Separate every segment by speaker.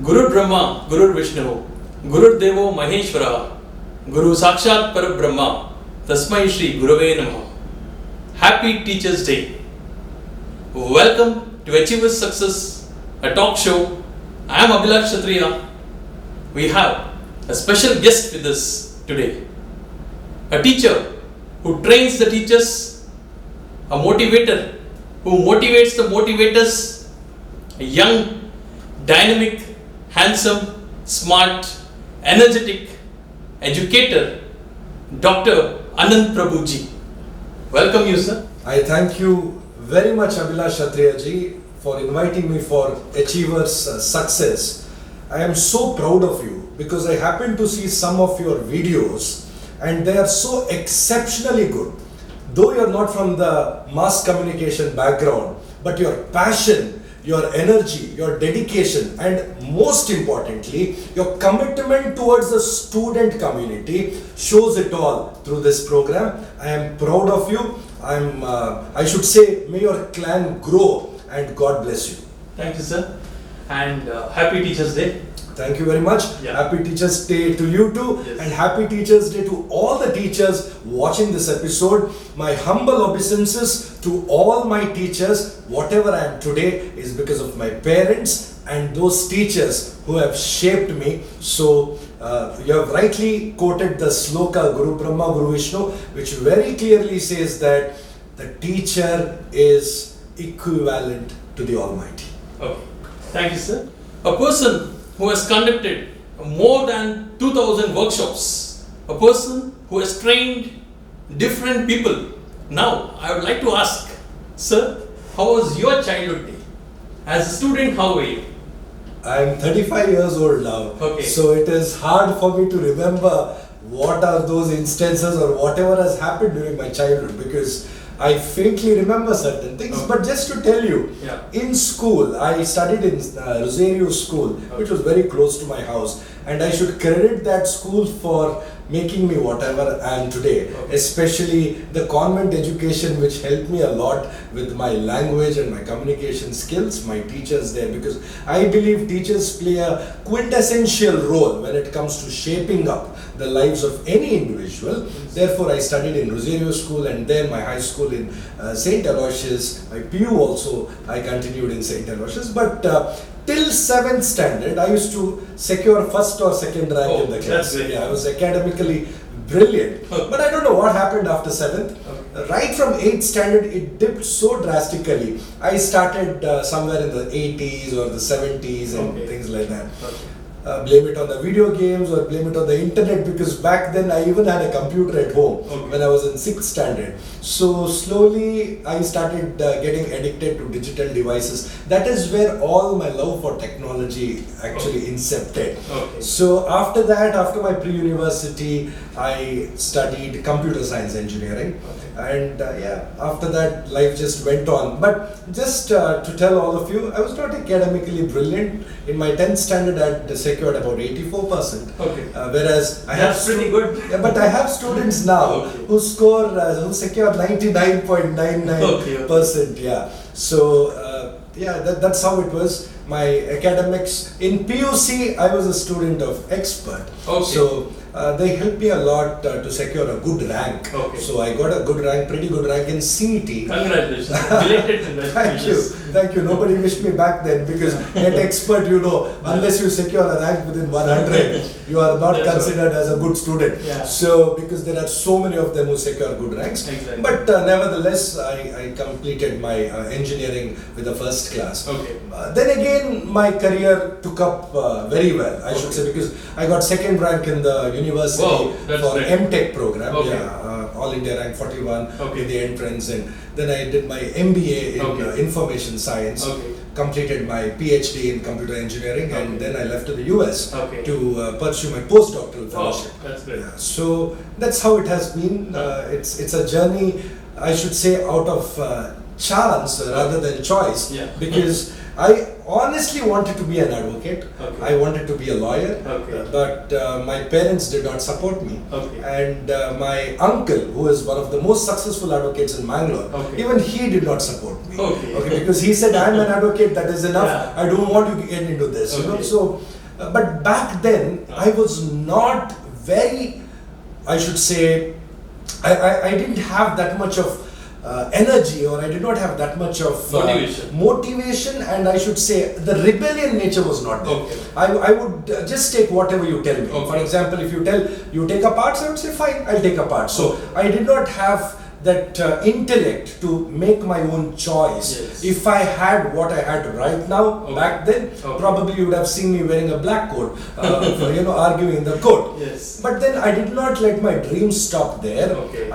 Speaker 1: Guru Brahma, Guru Vishnu, Guru Devo Maheshwara, Guru Sakshat Parabrahma, Tasmai Shri Gurave Namaha. Happy Teachers Day. Welcome to Achievers Success, a talk show. I am Abhilash Kshatriya. We have a special guest with us today. A teacher who trains the teachers, a motivator who motivates the motivators, a young, dynamic, handsome, smart, energetic educator, Dr. Ananth Prabhu ji. Welcome you, sir.
Speaker 2: I thank you very much, Abhilash Kshatriya ji, for inviting me for Achievers' Success. I am so proud of you because I happen to see some of your videos and they are so exceptionally good. Though you are not from the mass communication background, but your passion, your energy, your dedication, and most importantly, your commitment towards the student community shows it all through this program. I am proud of you. I should say, may your clan grow and God bless you.
Speaker 1: Thank you, sir. And Happy Teachers Day.
Speaker 2: Thank you very much.
Speaker 1: Yeah.
Speaker 2: Happy Teachers Day to you too.
Speaker 1: Yes.
Speaker 2: And Happy Teachers Day to all the teachers watching this episode. My humble obeisances to all my teachers. Whatever I am today is because of my parents and those teachers who have shaped me. So you have rightly quoted the sloka Guru Brahma Guru Vishnu, which very clearly says that the teacher is equivalent to the Almighty.
Speaker 1: Okay. Thank you, sir. A person who has conducted more than 2000 workshops, a person who has trained different people. Now, I would like to ask, sir, how was your childhood day? As a student, how were you?
Speaker 2: I am 35 years old now,
Speaker 1: Okay.
Speaker 2: so it is hard for me to remember what are those instances or whatever has happened during my childhood because I faintly remember certain things.
Speaker 1: Okay.
Speaker 2: But just to tell you,
Speaker 1: Yeah.
Speaker 2: in school, I studied in Rosario School, which was very close to my house, and I should credit that school for making me whatever I am today,
Speaker 1: Okay.
Speaker 2: especially the convent education which helped me a lot with my language and my communication skills, my teachers there, because I believe teachers play a quintessential role when it comes to shaping up the lives of any individual. Therefore, I studied in Rosario School and then my high school in St. Aloysius. My PU also, I continued in St. Aloysius, but till 7th standard, I used to secure first or second rank
Speaker 1: Oh,
Speaker 2: in the
Speaker 1: that's
Speaker 2: class.
Speaker 1: great.
Speaker 2: Yeah, I was academically brilliant.
Speaker 1: Okay.
Speaker 2: But I don't know what happened after 7th.
Speaker 1: Okay.
Speaker 2: Right from 8th standard, it dipped so drastically. I started somewhere in the 80s or the 70s and
Speaker 1: Okay.
Speaker 2: things like that.
Speaker 1: Okay.
Speaker 2: Blame it on the video games or blame it on the internet because back then I even had a computer at home
Speaker 1: Okay.
Speaker 2: when I was in 6th standard. So slowly I started getting addicted to digital devices. That is where all my love for technology actually incepted.
Speaker 1: Okay.
Speaker 2: So after that, after my pre-university, I studied computer science engineering.
Speaker 1: Okay.
Speaker 2: And after that life just went on. But just to tell all of you, I was not academically brilliant. In my 10th standard I had secured about 84%.
Speaker 1: Okay.
Speaker 2: Whereas I
Speaker 1: That's pretty good.
Speaker 2: Yeah, but I have students now
Speaker 1: Okay.
Speaker 2: who who secure 99.99%. Yeah. So that's how it was. My academics in PUC, I was a student of expert.
Speaker 1: Okay.
Speaker 2: So they helped me a lot to secure a good rank.
Speaker 1: Okay.
Speaker 2: So I got a good rank, pretty good rank in CET.
Speaker 1: Congratulations. Belated congratulations.
Speaker 2: Thank you. Nobody wished me back then because at expert, unless you secure a rank within 100, you are not
Speaker 1: That's
Speaker 2: considered as a good student.
Speaker 1: Yeah.
Speaker 2: So because there are so many of them who secure good ranks.
Speaker 1: Exactly.
Speaker 2: But nevertheless, I completed my engineering with a first class.
Speaker 1: Okay.
Speaker 2: Then again, my career took up very well, I should say, because I got second rank in the university
Speaker 1: Wow, that's
Speaker 2: for
Speaker 1: great.
Speaker 2: MTech program.
Speaker 1: Okay.
Speaker 2: Yeah, All India rank 41
Speaker 1: Okay.
Speaker 2: in the entrance, and then I did my MBA in
Speaker 1: Okay.
Speaker 2: information science.
Speaker 1: Okay.
Speaker 2: Completed my PhD in computer engineering,
Speaker 1: Okay.
Speaker 2: and then I left to the US
Speaker 1: Okay.
Speaker 2: to pursue my postdoctoral
Speaker 1: Oh,
Speaker 2: fellowship.
Speaker 1: that's great.
Speaker 2: Yeah, so that's how it has been. It's a journey, I should say, out of chance rather than choice,
Speaker 1: Yeah.
Speaker 2: because I honestly wanted to be an advocate.
Speaker 1: Okay.
Speaker 2: I wanted to be a lawyer.
Speaker 1: Okay.
Speaker 2: But my parents did not support me.
Speaker 1: Okay.
Speaker 2: And my uncle, who is one of the most successful advocates in Mangalore,
Speaker 1: Okay.
Speaker 2: even he did not support me.
Speaker 1: Okay.
Speaker 2: Because he said, I'm an advocate, that is enough.
Speaker 1: Yeah.
Speaker 2: I don't want to get into this. You know.
Speaker 1: Okay.
Speaker 2: So, but back then, I was not very, I should say, I didn't have that much of energy, or I did not have that much of motivation, and I should say the rebellion nature was not there.
Speaker 1: Okay.
Speaker 2: I would just take whatever you tell me.
Speaker 1: Okay.
Speaker 2: For example, if you tell you take a part, I would say fine, I'll take a part. So I did not have that intellect to make my own choice.
Speaker 1: Yes.
Speaker 2: If I had what I had right now,
Speaker 1: Okay.
Speaker 2: back then,
Speaker 1: Okay.
Speaker 2: probably you would have seen me wearing a black coat, arguing in the court.
Speaker 1: Yes.
Speaker 2: But then I did not let my dreams stop there.
Speaker 1: Okay.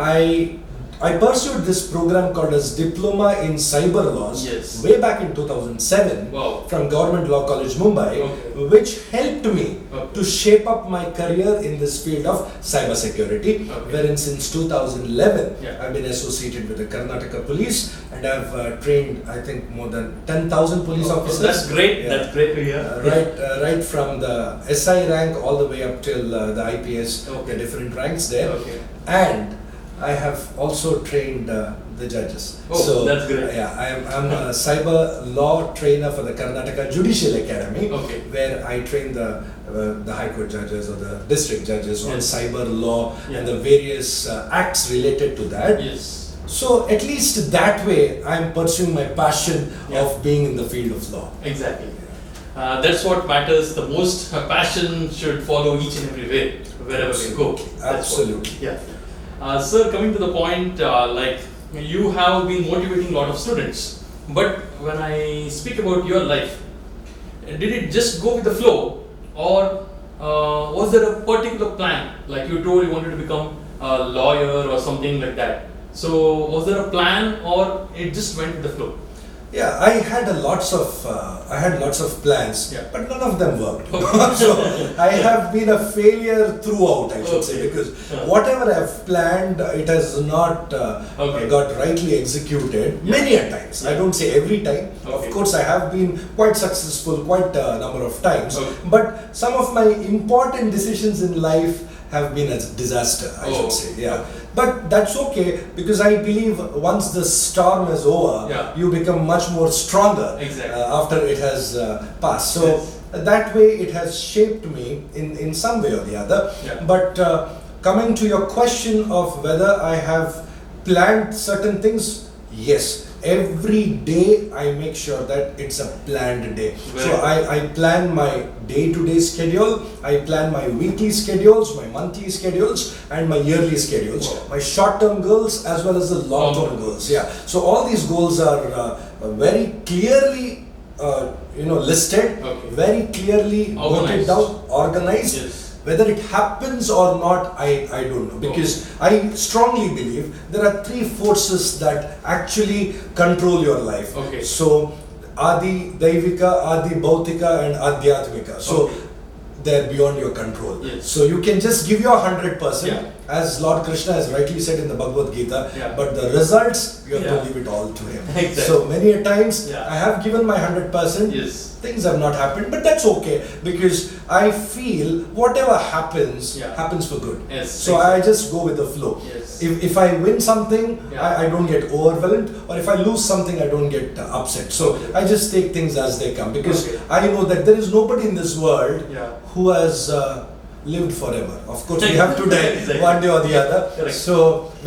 Speaker 2: I pursued this program called as Diploma in Cyber Laws
Speaker 1: Yes.
Speaker 2: way back in 2007
Speaker 1: Wow.
Speaker 2: from Government Law College, Mumbai,
Speaker 1: Okay.
Speaker 2: which helped me
Speaker 1: Okay.
Speaker 2: to shape up my career in this field of cyber security,
Speaker 1: Okay.
Speaker 2: wherein since 2011
Speaker 1: Yeah.
Speaker 2: I've been associated with the Karnataka Police, and I've trained, I think, more than 10,000 police officers.
Speaker 1: That's great.
Speaker 2: Yeah.
Speaker 1: That's great to hear.
Speaker 2: Right from the SI rank all the way up till the IPS,
Speaker 1: Okay.
Speaker 2: the different ranks there.
Speaker 1: Okay.
Speaker 2: And I have also trained the judges.
Speaker 1: Oh, that's great.
Speaker 2: Yeah, I'm a cyber law trainer for the Karnataka Judicial Academy,
Speaker 1: Okay.
Speaker 2: where I train the High Court judges or the district judges on
Speaker 1: Yes.
Speaker 2: cyber law
Speaker 1: Yeah.
Speaker 2: and the various acts related to that.
Speaker 1: Yes.
Speaker 2: So at least that way, I'm pursuing my passion
Speaker 1: Yeah.
Speaker 2: of being in the field of law.
Speaker 1: Exactly. That's what matters the most. Passion should follow each and every way, wherever we go. That's
Speaker 2: Absolutely.
Speaker 1: what- yeah. Sir, coming to the point, like you have been motivating a lot of students, but when I speak about your life, did it just go with the flow, or was there a particular plan? Like you told, you wanted to become a lawyer or something like that. So was there a plan, or it just went with the flow?
Speaker 2: Yeah, I had lots of plans,
Speaker 1: Yeah.
Speaker 2: but none of them worked. So I have been a failure throughout, I should say,
Speaker 1: Okay.
Speaker 2: because
Speaker 1: Yeah.
Speaker 2: whatever I've planned, it has not
Speaker 1: Okay.
Speaker 2: got rightly executed.
Speaker 1: Yeah.
Speaker 2: Many a times. I
Speaker 1: Yeah.
Speaker 2: don't say every time.
Speaker 1: Okay.
Speaker 2: Of course, I have been quite successful quite a number of times.
Speaker 1: Okay.
Speaker 2: But some of my important decisions in life have been a disaster, I
Speaker 1: Oh,
Speaker 2: should say. Yeah.
Speaker 1: okay.
Speaker 2: But that's okay, because I believe once the storm is over,
Speaker 1: Yeah.
Speaker 2: you become much more stronger
Speaker 1: Exactly.
Speaker 2: after it has passed. So
Speaker 1: Yes.
Speaker 2: that way it has shaped me in some way or the other.
Speaker 1: Yeah.
Speaker 2: But coming to your question of whether I have planned certain things, yes. Every day I make sure that it's a planned day.
Speaker 1: Very
Speaker 2: So
Speaker 1: good.
Speaker 2: I plan my day-to-day schedule, I plan my weekly schedules, my monthly schedules, and my yearly schedules.
Speaker 1: Wow.
Speaker 2: My short-term goals as well as the long-term
Speaker 1: Long-term
Speaker 2: goals. Yeah. So all these goals are very clearly, listed,
Speaker 1: Okay.
Speaker 2: very clearly noted
Speaker 1: Organized.
Speaker 2: down, organized.
Speaker 1: Yes.
Speaker 2: Whether it happens or not, I don't know, because I strongly believe there are three forces that actually control your life.
Speaker 1: Okay.
Speaker 2: So, Adi, Daivika, Adi, Bhautika, and Adhyatmika. So,
Speaker 1: Okay.
Speaker 2: they're beyond your control.
Speaker 1: Yes.
Speaker 2: So, you can just give your 100%,
Speaker 1: Yeah.
Speaker 2: as Lord Krishna has rightly said in the Bhagavad Gita,
Speaker 1: Yeah.
Speaker 2: but the results, you have
Speaker 1: Yeah.
Speaker 2: to leave it all to Him.
Speaker 1: Exactly.
Speaker 2: So, many a times,
Speaker 1: Yeah.
Speaker 2: I have given my 100%.
Speaker 1: Yes.
Speaker 2: Things have not happened, but that's okay, because I feel whatever happens,
Speaker 1: Yeah.
Speaker 2: happens for good.
Speaker 1: Yes,
Speaker 2: So I just go with the flow.
Speaker 1: Yes.
Speaker 2: If I win something,
Speaker 1: Yeah.
Speaker 2: I don't get overwhelmed, or if I lose something, I don't get upset. So
Speaker 1: Okay.
Speaker 2: I just take things as they come, because
Speaker 1: Okay.
Speaker 2: I know that there is nobody in this world
Speaker 1: Yeah.
Speaker 2: who has lived forever. Of course, we have to die
Speaker 1: Exactly.
Speaker 2: one day or the other.
Speaker 1: Correct.
Speaker 2: So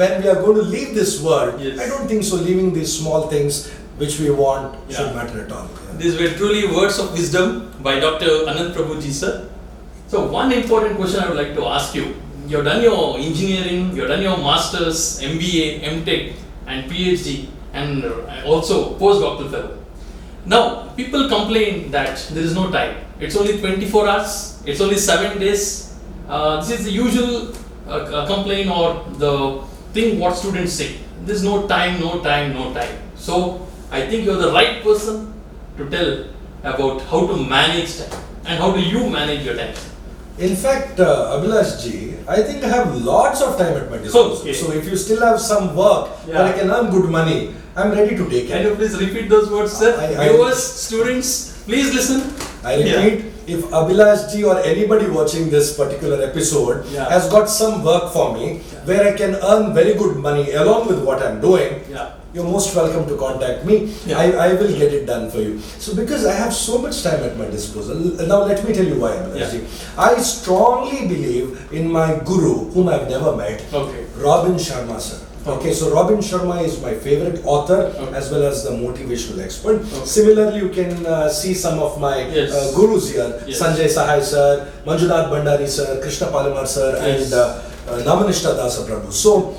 Speaker 2: when we are going to leave this world,
Speaker 1: Yes.
Speaker 2: I don't think so. Leaving these small things which we want should
Speaker 1: Yeah.
Speaker 2: matter at all.
Speaker 1: These were truly words of wisdom by Dr. Ananth Prabhu ji, sir. So one important question I would like to ask you. You've done your engineering, you've done your masters, MBA, MTech, and PhD, and also postdoctoral fellow. Now people complain that there is no time. It's only 24 hours. It's only 7 days. This is the usual complaint or the thing what students say. There's no time, no time, no time. So I think you're the right person to tell about how to manage time and how do you manage your time.
Speaker 2: In fact, Abhilash ji, I think I have lots of time at my disposal.
Speaker 1: Okay.
Speaker 2: So if you still have some work where I
Speaker 1: Yeah.
Speaker 2: can earn good money, I'm ready to take
Speaker 1: Can
Speaker 2: it.
Speaker 1: you please repeat those words, sir? Viewers, students, please listen.
Speaker 2: I repeat, if Abhilash ji or anybody watching this particular episode
Speaker 1: Yeah.
Speaker 2: has got some work for me where I can earn very good money along with what I'm doing,
Speaker 1: Yeah.
Speaker 2: you're most welcome to contact me.
Speaker 1: Yeah.
Speaker 2: I will get it done for you. So because I have so much time at my disposal, now let me tell you why, Abhilash ji. I strongly believe in my guru, whom I've never met,
Speaker 1: Okay.
Speaker 2: Robin Sharma sir. Okay, so Robin Sharma is my favorite author as well as the motivational expert. Similarly, you can see some of my gurus here, Sanjay Sahai sir, Manjunath Bhandari sir, Krishna Palamar sir and Namanishta Dasa Prabhu. So,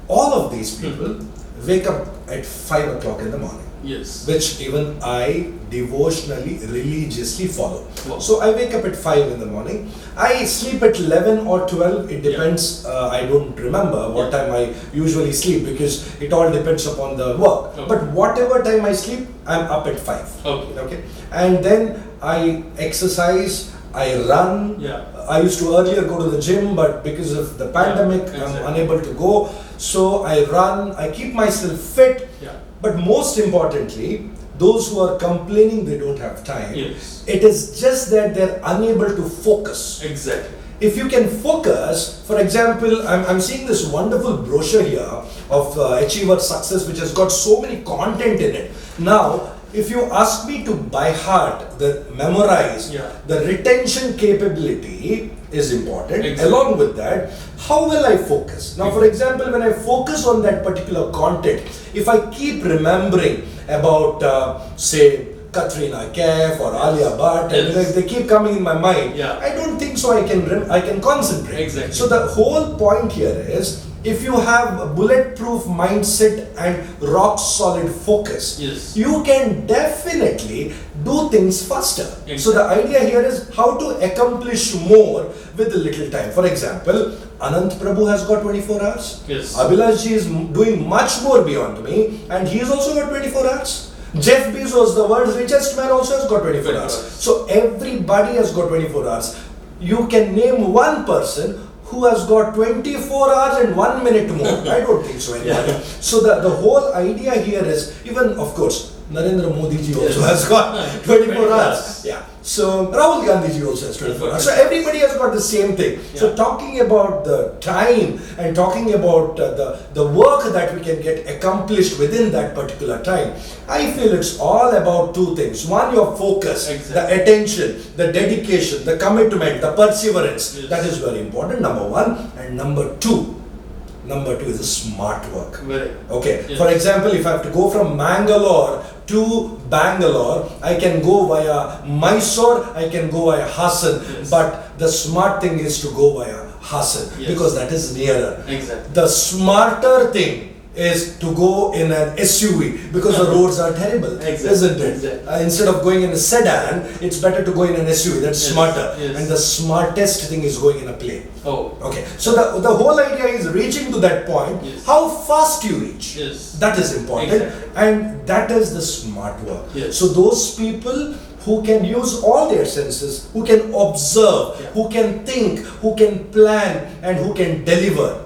Speaker 2: all of these people wake up at 5 o'clock in the morning.
Speaker 1: Yes.
Speaker 2: Which even I devotionally, religiously follow.
Speaker 1: Wow.
Speaker 2: So I wake up at 5 in the morning. I sleep at 11 or 12. It depends. I don't remember what time I usually sleep because it all depends upon the work.
Speaker 1: Okay.
Speaker 2: But whatever time I sleep, I'm up at 5.
Speaker 1: Okay.
Speaker 2: And then I exercise, I run.
Speaker 1: Yeah.
Speaker 2: I used to earlier go to the gym, but because of the pandemic, I'm unable to go. So I run, I keep myself fit.
Speaker 1: Yeah.
Speaker 2: But most importantly, those who are complaining they don't have time, it is just that they're unable to focus.
Speaker 1: Exactly.
Speaker 2: If you can focus, for example, I'm seeing this wonderful brochure here of Achiever's Success, which has got so many content in it. Now, if you ask me to by heart, memorize, the retention capability is important.
Speaker 1: Exactly.
Speaker 2: Along with that, how will I focus? Now, for example, when I focus on that particular content, if I keep remembering about, say, Katrina Kaif or Alia Bhatt, and if they keep coming in my mind, I don't think so I can concentrate.
Speaker 1: Exactly.
Speaker 2: So the whole point here is, if you have a bulletproof mindset and rock solid focus, you can definitely do things faster. Exactly. So the idea here is how to accomplish more with little time. For example, Ananth Prabhu has got 24 hours. Abhilash ji is doing much more beyond me, and he has also got 24 hours. Jeff Bezos, the world's richest man, also has got 24 hours. So everybody has got 24 hours. You can name one person who has got 24 hours and 1 minute more. I don't think so anybody. So the whole idea here is, even of course, Narendra Modi ji also has got 24 hours. Yeah. So Rahul Gandhi ji also has 24 hours. So everybody has got the same thing. So talking about the time and talking about the work that we can get accomplished within that particular time, I feel it's all about two things. One, your focus, the attention, the dedication, the commitment, the perseverance. That is very important, number one. And number two is a smart work. Okay. For example, if I have to go from Mangalore to Bangalore, I can go via Mysore, I can go via Hassan, but the smart thing is to go via Hassan because that is nearer. The smarter thing is to go in an SUV because the roads are terrible, isn't it? Instead of going in a sedan, it's better to go in an SUV. That's smarter. And the smartest thing is going in a plane. Okay. So the whole idea is reaching to that point. How fast you reach, that is important. And that is the smart work. So those people who can use all their senses, who can observe, who can think, who can plan, and who can deliver,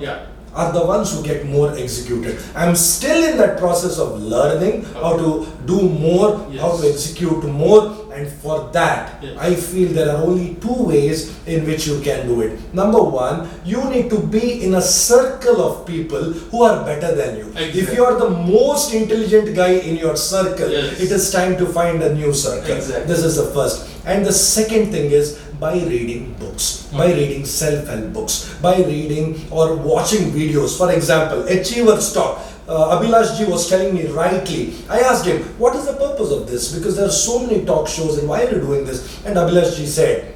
Speaker 2: are the ones who get more executed. I'm still in that process of learning how to do more, how to execute more, and for that, I feel there are only two ways in which you can do it. Number one, you need to be in a circle of people who are better than you. If you are the most intelligent guy in your circle, it is time to find a new circle. This is the first. And the second thing is by reading books, by reading self-help books, by reading or watching videos. For example, Achiever's talk. Abhilash ji was telling me rightly. I asked him, what is the purpose of this? Because there are so many talk shows and why are you doing this? And Abhilash ji said,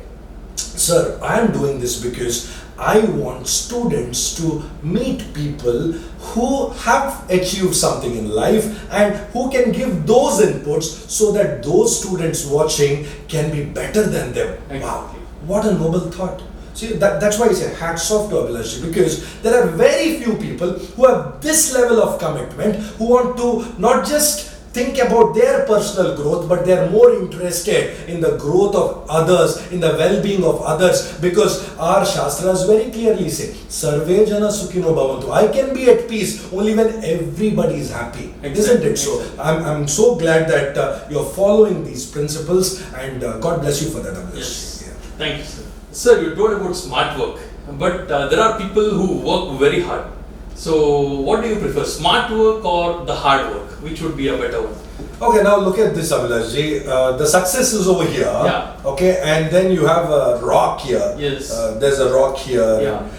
Speaker 2: sir, I am doing this because I want students to meet people who have achieved something in life and who can give those inputs so that those students watching can be better than them. Wow, what a noble thought. See, that's why I say hats off to Abhilash ji, because there are very few people who have this level of commitment, who want to not just think about their personal growth, but they are more interested in the growth of others, in the well-being of others, because our Shastras very clearly say, Sarve Jana Sukhino Bhavantu. I can be at peace only when everybody is happy, isn't it? So I'm so glad that you're following these principles, and God bless you for that.
Speaker 1: Yes. Yeah. Thank you, sir. Sir, you told about smart work, but there are people who work very hard. So, what do you prefer, smart work or the hard work? Which would be a better one?
Speaker 2: Okay, now look at this, Abhilashji. The success is over here.
Speaker 1: Yeah.
Speaker 2: Okay, and then you have a rock here.
Speaker 1: Yes.
Speaker 2: There's a rock here.
Speaker 1: Yeah.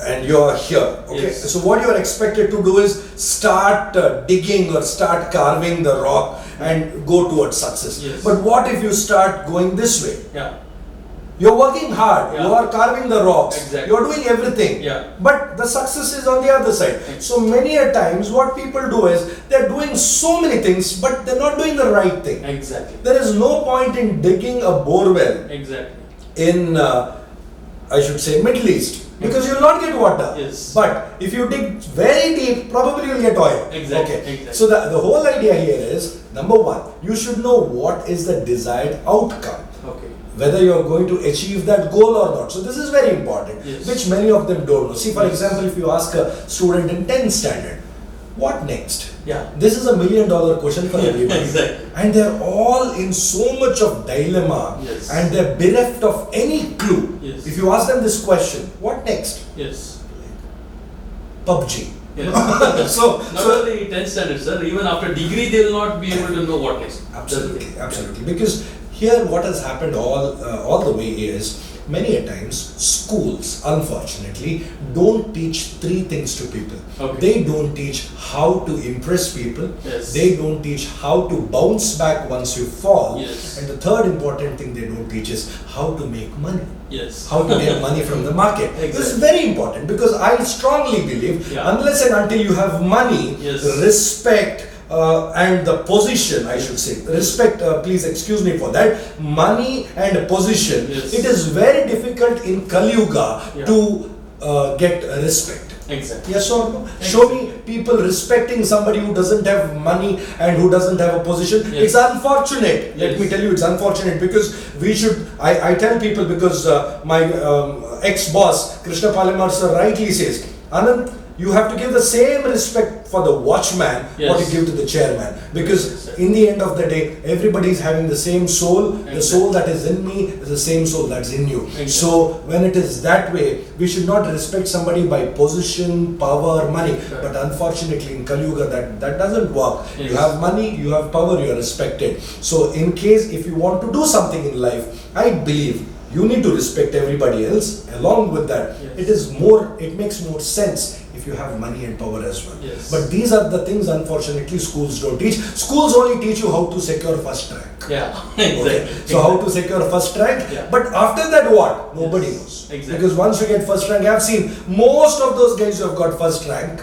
Speaker 2: And you are here. Okay.
Speaker 1: Yes.
Speaker 2: So what you are expected to do is start digging or start carving the rock and go towards success.
Speaker 1: Yes.
Speaker 2: But what if you start going this way?
Speaker 1: Yeah.
Speaker 2: You're working hard,
Speaker 1: Yeah.
Speaker 2: you are carving the rocks,
Speaker 1: Exactly.
Speaker 2: you're doing everything,
Speaker 1: Yeah.
Speaker 2: but the success is on the other side.
Speaker 1: Exactly.
Speaker 2: So many a times what people do is, they're doing so many things, but they're not doing the right thing.
Speaker 1: Exactly.
Speaker 2: There is no point in digging a bore well
Speaker 1: Exactly.
Speaker 2: in, I should say, Middle East, because you'll not get water.
Speaker 1: Yes.
Speaker 2: But if you dig very deep, probably you'll get oil.
Speaker 1: Exactly.
Speaker 2: Okay.
Speaker 1: Exactly.
Speaker 2: So the whole idea here is, number one, you should know what is the desired outcome,
Speaker 1: Okay.
Speaker 2: whether you are going to achieve that goal or not. So this is very important,
Speaker 1: Yes.
Speaker 2: which many of them don't know. See, for
Speaker 1: Yes.
Speaker 2: example, if you ask a student in 10th standard, what next?
Speaker 1: Yeah.
Speaker 2: This is $1 million question for everybody.
Speaker 1: Exactly.
Speaker 2: And they're all in so much of dilemma,
Speaker 1: Yes.
Speaker 2: and they're bereft of any clue.
Speaker 1: Yes.
Speaker 2: If you ask them this question, what next?
Speaker 1: Yes.
Speaker 2: PUBG.
Speaker 1: Yes.
Speaker 2: So,
Speaker 1: Not
Speaker 2: so
Speaker 1: only 10th standard, sir, even after degree they will not be able to know what next. That's the
Speaker 2: absolutely,
Speaker 1: thing.
Speaker 2: absolutely. Because here what has happened all the way is, many a times schools, unfortunately, don't teach three things to people.
Speaker 1: Okay.
Speaker 2: They don't teach how to impress people.
Speaker 1: Yes.
Speaker 2: They don't teach how to bounce back once you fall.
Speaker 1: Yes.
Speaker 2: And the third important thing they don't teach is how to make money.
Speaker 1: Yes.
Speaker 2: How to get money from the market. This is
Speaker 1: Exactly.
Speaker 2: very important, because I strongly believe,
Speaker 1: Yeah.
Speaker 2: unless and until you have money,
Speaker 1: Yes.
Speaker 2: respect, and the position, I should say, respect, please excuse me for that, money and position,
Speaker 1: Yes.
Speaker 2: it is very difficult in Kali Yuga
Speaker 1: Yeah.
Speaker 2: to get respect.
Speaker 1: Exactly.
Speaker 2: Yes or no? Show me people respecting somebody who doesn't have money and who doesn't have a position.
Speaker 1: Yes.
Speaker 2: It's unfortunate. Let
Speaker 1: Yes.
Speaker 2: me tell you, it's unfortunate, because we should, I tell people, because my ex-boss, Krishna Palimar sir, rightly says, Ananth, you have to give the same respect for the watchman what you
Speaker 1: Yes.
Speaker 2: give to the chairman, because
Speaker 1: Yes,
Speaker 2: in the end of the day, everybody is having the same soul. The
Speaker 1: Exactly.
Speaker 2: soul that is in me is the same soul that's in you.
Speaker 1: Exactly.
Speaker 2: So when it is that way, we should not respect somebody by position, power, money.
Speaker 1: Correct.
Speaker 2: But unfortunately in Kali Yuga that doesn't work.
Speaker 1: Yes.
Speaker 2: You have money, you have power, you are respected. So in case if you want to do something in life, I believe you need to respect everybody else. Along with that,
Speaker 1: Yes.
Speaker 2: it makes more sense if you have money and power as well.
Speaker 1: Yes.
Speaker 2: But these are the things unfortunately schools don't teach. Schools only teach you how to secure first rank.
Speaker 1: Yeah.
Speaker 2: Okay.
Speaker 1: Exactly.
Speaker 2: So how to secure first rank?
Speaker 1: Yeah.
Speaker 2: But after that what? Nobody
Speaker 1: Yes.
Speaker 2: knows.
Speaker 1: Exactly.
Speaker 2: Because once you get first rank, I've seen most of those guys who have got first rank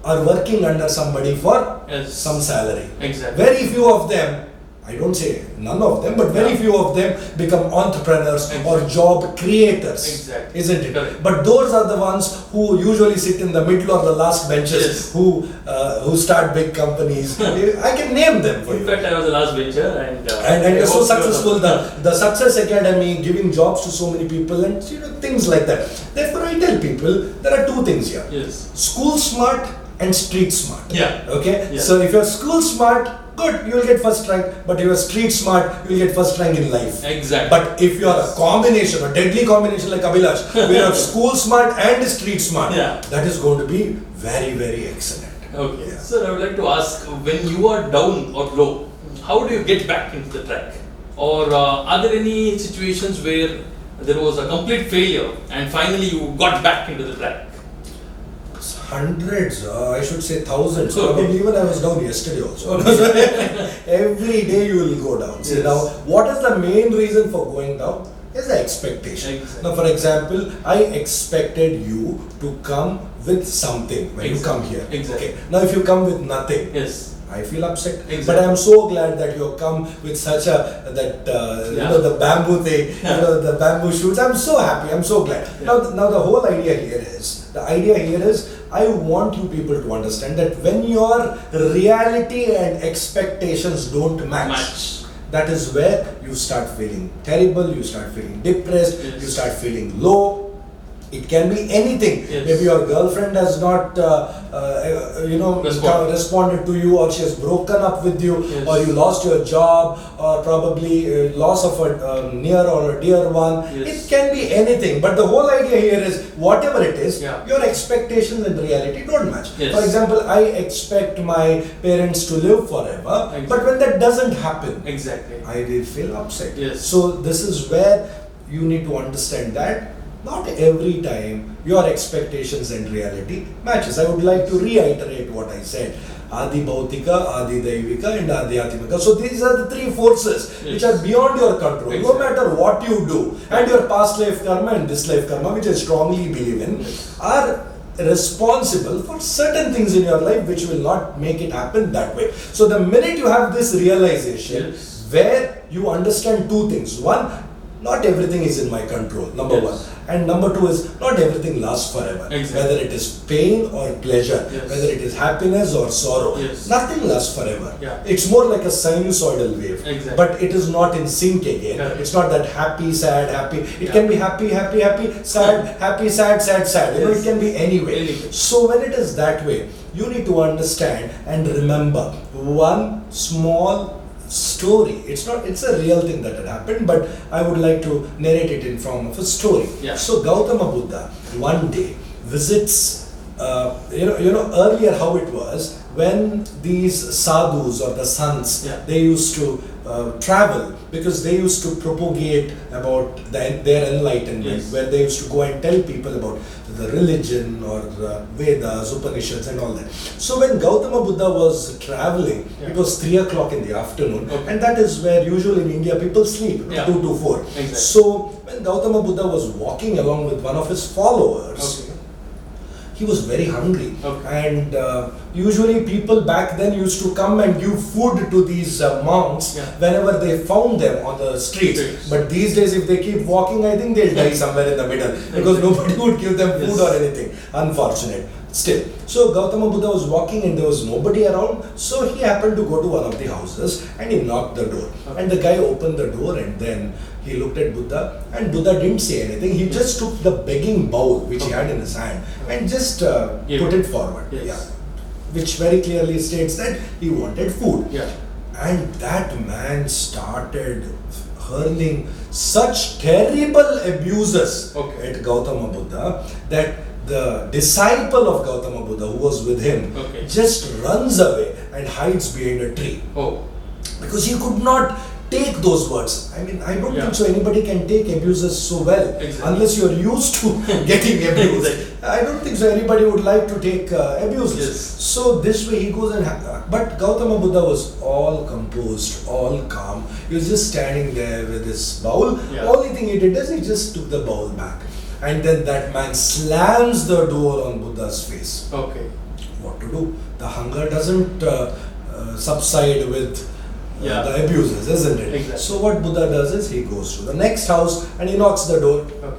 Speaker 2: are working under somebody for
Speaker 1: Yes.
Speaker 2: some salary.
Speaker 1: Exactly.
Speaker 2: Very few of them, I don't say none of them, but very
Speaker 1: Yeah.
Speaker 2: few of them become entrepreneurs or
Speaker 1: Exactly.
Speaker 2: job creators.
Speaker 1: Exactly.
Speaker 2: Isn't it?
Speaker 1: Correct.
Speaker 2: But those are the ones who usually sit in the middle or the last benches,
Speaker 1: Yes.
Speaker 2: who start big companies. I can name them for
Speaker 1: In
Speaker 2: you.
Speaker 1: fact, I was the last venture and
Speaker 2: And you're so
Speaker 1: I worked
Speaker 2: successful,
Speaker 1: with-
Speaker 2: the Success Academy, giving jobs to so many people, and things like that. Therefore, I tell people there are two things here:
Speaker 1: Yes.
Speaker 2: school smart and street smart.
Speaker 1: Yeah.
Speaker 2: Okay.
Speaker 1: Yeah.
Speaker 2: So if you're school smart, good, you'll get first rank. But if you're street smart, you'll get first rank in life.
Speaker 1: Exactly.
Speaker 2: But if you're a combination, a deadly combination like Abhilash, where you're school smart and street smart,
Speaker 1: Yeah.
Speaker 2: that is going to be very, very excellent.
Speaker 1: Okay.
Speaker 2: Yeah.
Speaker 1: Sir, I would like to ask, when you are down or low, how do you get back into the track? Or are there any situations where there was a complete failure and finally you got back into the track?
Speaker 2: Hundreds, I should say thousands.
Speaker 1: Okay.
Speaker 2: Probably even I was down yesterday also. Every day you will go down. See
Speaker 1: Yes.
Speaker 2: now, what is the main reason for going down? Is the expectation.
Speaker 1: Exactly.
Speaker 2: Now, for example, I expected you to come with something when you come here.
Speaker 1: Exactly.
Speaker 2: Okay. Now, if you come with nothing,
Speaker 1: Yes.
Speaker 2: I feel upset.
Speaker 1: Exactly.
Speaker 2: But I am so glad that you have come with such a the bamboo thing, the bamboo shoots. I'm so happy. I'm so glad.
Speaker 1: Yeah.
Speaker 2: Now the whole idea here is I want you people to understand that when your reality and expectations don't match. That is where you start feeling terrible, you start feeling depressed,
Speaker 1: Yes.
Speaker 2: you start feeling low. It can be anything.
Speaker 1: Yes.
Speaker 2: Maybe your girlfriend has not, responded to you, or she has broken up with you,
Speaker 1: Yes.
Speaker 2: or you lost your job, or probably loss of a near or a dear one.
Speaker 1: Yes.
Speaker 2: It can be anything. But the whole idea here is, whatever it is,
Speaker 1: Yeah.
Speaker 2: your expectations and reality don't match.
Speaker 1: Yes.
Speaker 2: For example, I expect my parents to live forever,
Speaker 1: Exactly.
Speaker 2: but when that doesn't happen,
Speaker 1: Exactly.
Speaker 2: I will feel upset.
Speaker 1: Yes.
Speaker 2: So this is where you need to understand that not every time your expectations and reality matches. I would like to reiterate what I said. Adi Bhautika, Adi Daivika and Adi Atmika. So these are the three forces which are beyond your control. No
Speaker 1: Exactly.
Speaker 2: matter what you do, and your past life karma and this life karma, which I strongly believe in, are responsible for certain things in your life which will not make it happen that way. So the minute you have this realization,
Speaker 1: Yes.
Speaker 2: where you understand two things. One, not everything is in my control, number
Speaker 1: Yes.
Speaker 2: one. And number two is, not everything lasts forever.
Speaker 1: Exactly.
Speaker 2: Whether it is pain or pleasure,
Speaker 1: Yes.
Speaker 2: whether it is happiness or sorrow,
Speaker 1: Yes.
Speaker 2: nothing lasts forever.
Speaker 1: Yeah.
Speaker 2: It's more like a sinusoidal wave.
Speaker 1: Exactly.
Speaker 2: But it is not in sync again.
Speaker 1: Correct.
Speaker 2: It's not that happy, sad, happy. It
Speaker 1: Yeah.
Speaker 2: can be happy, happy, happy, sad, happy, sad, sad, sad. You know,
Speaker 1: Yes.
Speaker 2: it can be anyway.
Speaker 1: Anyway.
Speaker 2: So when it is that way, you need to understand and remember one small story. It's a real thing that had happened, but I would like to narrate it in form of a story.
Speaker 1: Yeah.
Speaker 2: So Gautama Buddha one day visits, earlier how it was when these sadhus or the sants,
Speaker 1: Yeah.
Speaker 2: they used to travel, because they used to propagate about their enlightenment,
Speaker 1: Yes.
Speaker 2: where they used to go and tell people about the religion or Vedas, Upanishads and all that. So when Gautama Buddha was traveling,
Speaker 1: Yeah.
Speaker 2: it was 3 o'clock in the afternoon,
Speaker 1: Okay.
Speaker 2: and that is where usually in India people sleep,
Speaker 1: Yeah.
Speaker 2: 2 to 4.
Speaker 1: Exactly.
Speaker 2: So when Gautama Buddha was walking along with one of his followers,
Speaker 1: Okay.
Speaker 2: he was very hungry,
Speaker 1: Okay.
Speaker 2: and usually people back then used to come and give food to these monks
Speaker 1: Yeah.
Speaker 2: whenever they found them on the streets.
Speaker 1: Streets.
Speaker 2: But these days, if they keep walking, I think they'll die somewhere in the middle, because nobody would give them food
Speaker 1: Yes.
Speaker 2: or anything. Unfortunate. Still, so Gautama Buddha was walking and there was nobody around, so he happened to go to one of the houses and he knocked the door.
Speaker 1: Okay.
Speaker 2: And the guy opened the door, and then he looked at Buddha, and Buddha didn't say anything. He just took the begging bowl which he had in his hand and just
Speaker 1: Yeah.
Speaker 2: put it forward.
Speaker 1: Yes.
Speaker 2: Yeah. Which very clearly states that he wanted food.
Speaker 1: Yeah.
Speaker 2: And that man started hurling such terrible abuses
Speaker 1: Okay.
Speaker 2: at Gautama Buddha that the disciple of Gautama Buddha who was with him
Speaker 1: Okay.
Speaker 2: just runs away and hides behind a tree,
Speaker 1: Oh.
Speaker 2: because he could not take those words. I mean, I don't
Speaker 1: Yeah.
Speaker 2: think so anybody can take abuses so well,
Speaker 1: Exactly.
Speaker 2: unless you're used to getting abused.
Speaker 1: Exactly.
Speaker 2: I don't think so anybody would like to take abuses.
Speaker 1: Yes.
Speaker 2: So this way he goes and but Gautama Buddha was all composed, all calm. He was just standing there with his bowl.
Speaker 1: Yeah.
Speaker 2: Only thing he did is he just took the bowl back. And then that man slams the door on Buddha's face.
Speaker 1: Okay.
Speaker 2: What to do? The hunger doesn't subside with
Speaker 1: Yeah.
Speaker 2: the abuses, isn't it?
Speaker 1: Exactly.
Speaker 2: So what Buddha does is he goes to the next house and he knocks the door.
Speaker 1: Okay.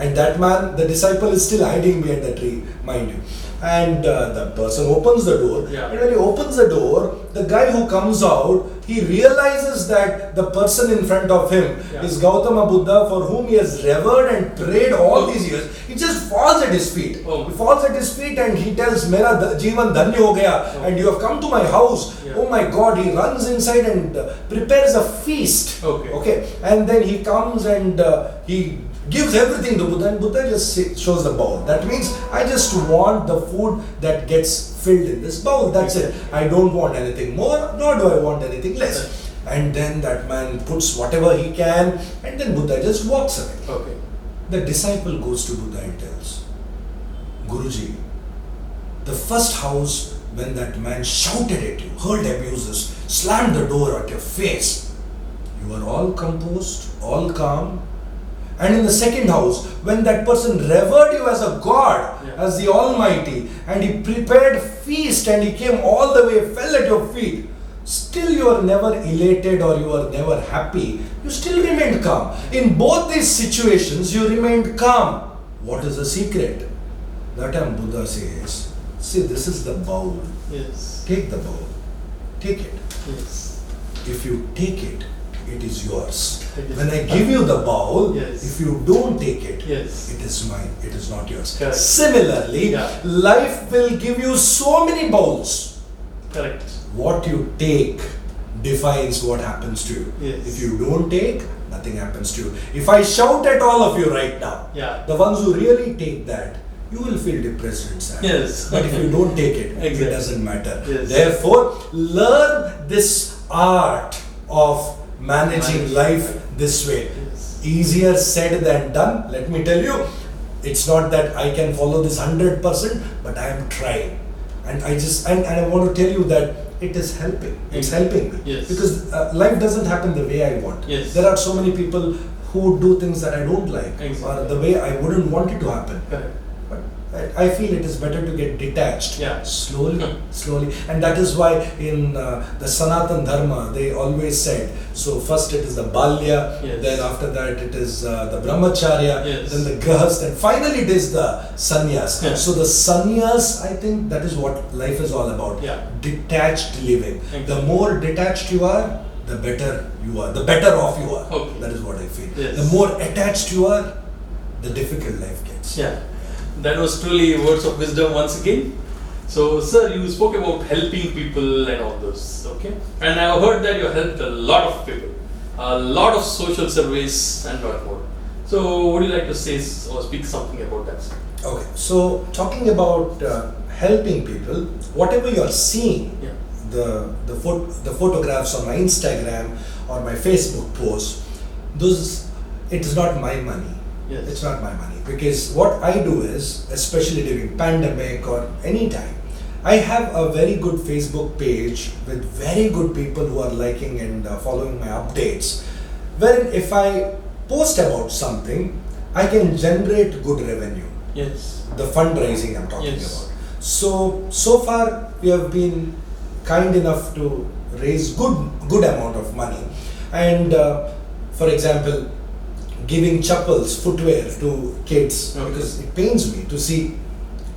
Speaker 2: And that man, the disciple, is still hiding behind the tree, mind you. And the person opens the door.
Speaker 1: Yeah.
Speaker 2: And when he opens the door, the guy who comes out, he realizes that the person in front of him
Speaker 1: Yeah.
Speaker 2: is Gautama Buddha, for whom he has revered and prayed all these years. He just falls at his feet.
Speaker 1: Oh.
Speaker 2: He falls at his feet and he tells, Mera Jeevan dhanya ho gaya,
Speaker 1: Oh.
Speaker 2: and you have come to my house.
Speaker 1: Yeah.
Speaker 2: Oh my God, he runs inside and prepares a feast.
Speaker 1: Okay.
Speaker 2: And then he comes and he gives everything to Buddha, and Buddha just shows the bowl. That means, I just want the food that gets filled in this bowl. That's it. I don't want anything more, nor do I want anything less. And then that man puts whatever he can, and then Buddha just walks away.
Speaker 1: Okay.
Speaker 2: The disciple goes to Buddha and tells, Guruji, the first house when that man shouted at you, hurled abuses, slammed the door at your face, you were all composed, all calm, And in the second house, when that person revered you as a God, as the Almighty, and he prepared feast and he came all the way, fell at your feet, still you are never elated or you are never happy. You still remained calm. In both these situations, you remained calm. What is the secret? That time Buddha says, see, this is the bowl.
Speaker 1: Yes.
Speaker 2: Take the bowl. Take it.
Speaker 1: Yes.
Speaker 2: If you take it, it is yours.
Speaker 1: It is
Speaker 2: When I give you the bowl,
Speaker 1: Yes.
Speaker 2: if you don't take it,
Speaker 1: Yes.
Speaker 2: it is mine. It is not yours.
Speaker 1: Correct.
Speaker 2: Similarly,
Speaker 1: Yeah.
Speaker 2: life will give you so many bowls.
Speaker 1: Correct.
Speaker 2: What you take defines what happens to you.
Speaker 1: Yes.
Speaker 2: If you don't take, nothing happens to you. If I shout at all of you right now,
Speaker 1: Yeah.
Speaker 2: the ones who really take that, you will feel depressed and sad.
Speaker 1: Yes.
Speaker 2: But if you don't take it,
Speaker 1: Exactly.
Speaker 2: it doesn't matter.
Speaker 1: Yes.
Speaker 2: Therefore, learn this art of managing life this way.
Speaker 1: Yes.
Speaker 2: Easier said than done. Let me tell you, it's not that I can follow this 100%, but I am trying. And I want to tell you that it is helping. It's helping me.
Speaker 1: Yes.
Speaker 2: Because life doesn't happen the way I want.
Speaker 1: Yes.
Speaker 2: There are so many people who do things that I don't like,
Speaker 1: Exactly.
Speaker 2: or the way I wouldn't want it to happen.
Speaker 1: Correct.
Speaker 2: But I feel it is better to get detached,
Speaker 1: Yeah.
Speaker 2: slowly, and that is why in the Sanatan Dharma they always said, so first it is the Balya,
Speaker 1: Yes.
Speaker 2: then after that it is the Brahmacharya,
Speaker 1: Yes.
Speaker 2: then the Grahast, and finally it is the Sannyas.
Speaker 1: Yeah.
Speaker 2: So the Sannyas, I think that is what life is all about,
Speaker 1: Yeah.
Speaker 2: detached living.
Speaker 1: Exactly.
Speaker 2: The more detached you are, the better you are, the better off you are.
Speaker 1: Okay.
Speaker 2: That is what I feel.
Speaker 1: Yes.
Speaker 2: The more attached you are, the difficult life gets.
Speaker 1: Yeah, that was truly words of wisdom once again. So, sir, you spoke about helping people and all those, okay? And I have heard that you helped a lot of people, a lot of social service and lot more. So, would you like to say or speak something about that, sir?
Speaker 2: Okay, so talking about helping people, whatever you are seeing,
Speaker 1: Yeah.
Speaker 2: the photographs on my Instagram or my Facebook post, those, it is not my money.
Speaker 1: Yes.
Speaker 2: It's not my money, because what I do is, especially during pandemic or any time, I have a very good Facebook page with very good people who are liking and following my updates, wherein if I post about something, I can generate good revenue.
Speaker 1: Yes.
Speaker 2: The fundraising I'm talking
Speaker 1: Yes.
Speaker 2: about. So far we have been kind enough to raise good amount of money, and for example, giving chappals, footwear to kids,
Speaker 1: Okay.
Speaker 2: because it pains me to see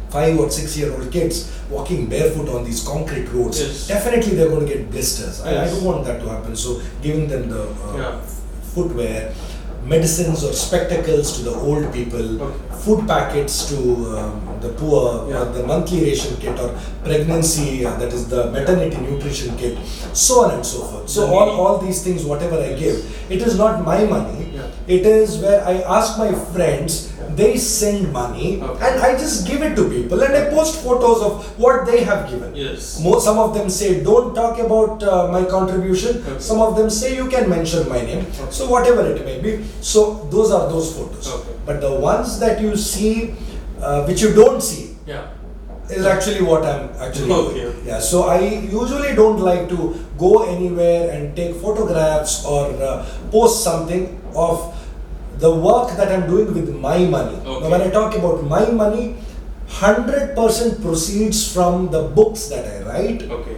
Speaker 2: 5 or 6 year old kids walking barefoot on these concrete roads.
Speaker 1: Yes.
Speaker 2: Definitely they're going to get blisters. I
Speaker 1: Yes.
Speaker 2: don't want that to happen. So giving them the
Speaker 1: Yeah.
Speaker 2: footwear, medicines or spectacles to the old people,
Speaker 1: Okay.
Speaker 2: food packets to the poor,
Speaker 1: Yeah.
Speaker 2: the monthly ration kit, or pregnancy, that is the maternity nutrition kit, so on and so forth. So
Speaker 1: The
Speaker 2: all these things, whatever I give, it is not my money.
Speaker 1: Yeah.
Speaker 2: It is where I ask my friends, they send money,
Speaker 1: Okay.
Speaker 2: and I just give it to people, and I post photos of what they have given.
Speaker 1: Yes.
Speaker 2: Some of them say, don't talk about my contribution.
Speaker 1: Okay.
Speaker 2: Some of them say, you can mention my name. So whatever it may be. So those are those photos.
Speaker 1: Okay.
Speaker 2: But the ones that you see, which you don't see,
Speaker 1: Yeah.
Speaker 2: is actually what I'm actually
Speaker 1: Okay.
Speaker 2: doing. Yeah. So I usually don't like to go anywhere and take photographs or post something of the work that I'm doing with my money.
Speaker 1: Okay.
Speaker 2: Now when I talk about my money, 100% proceeds from the books that I write
Speaker 1: Okay.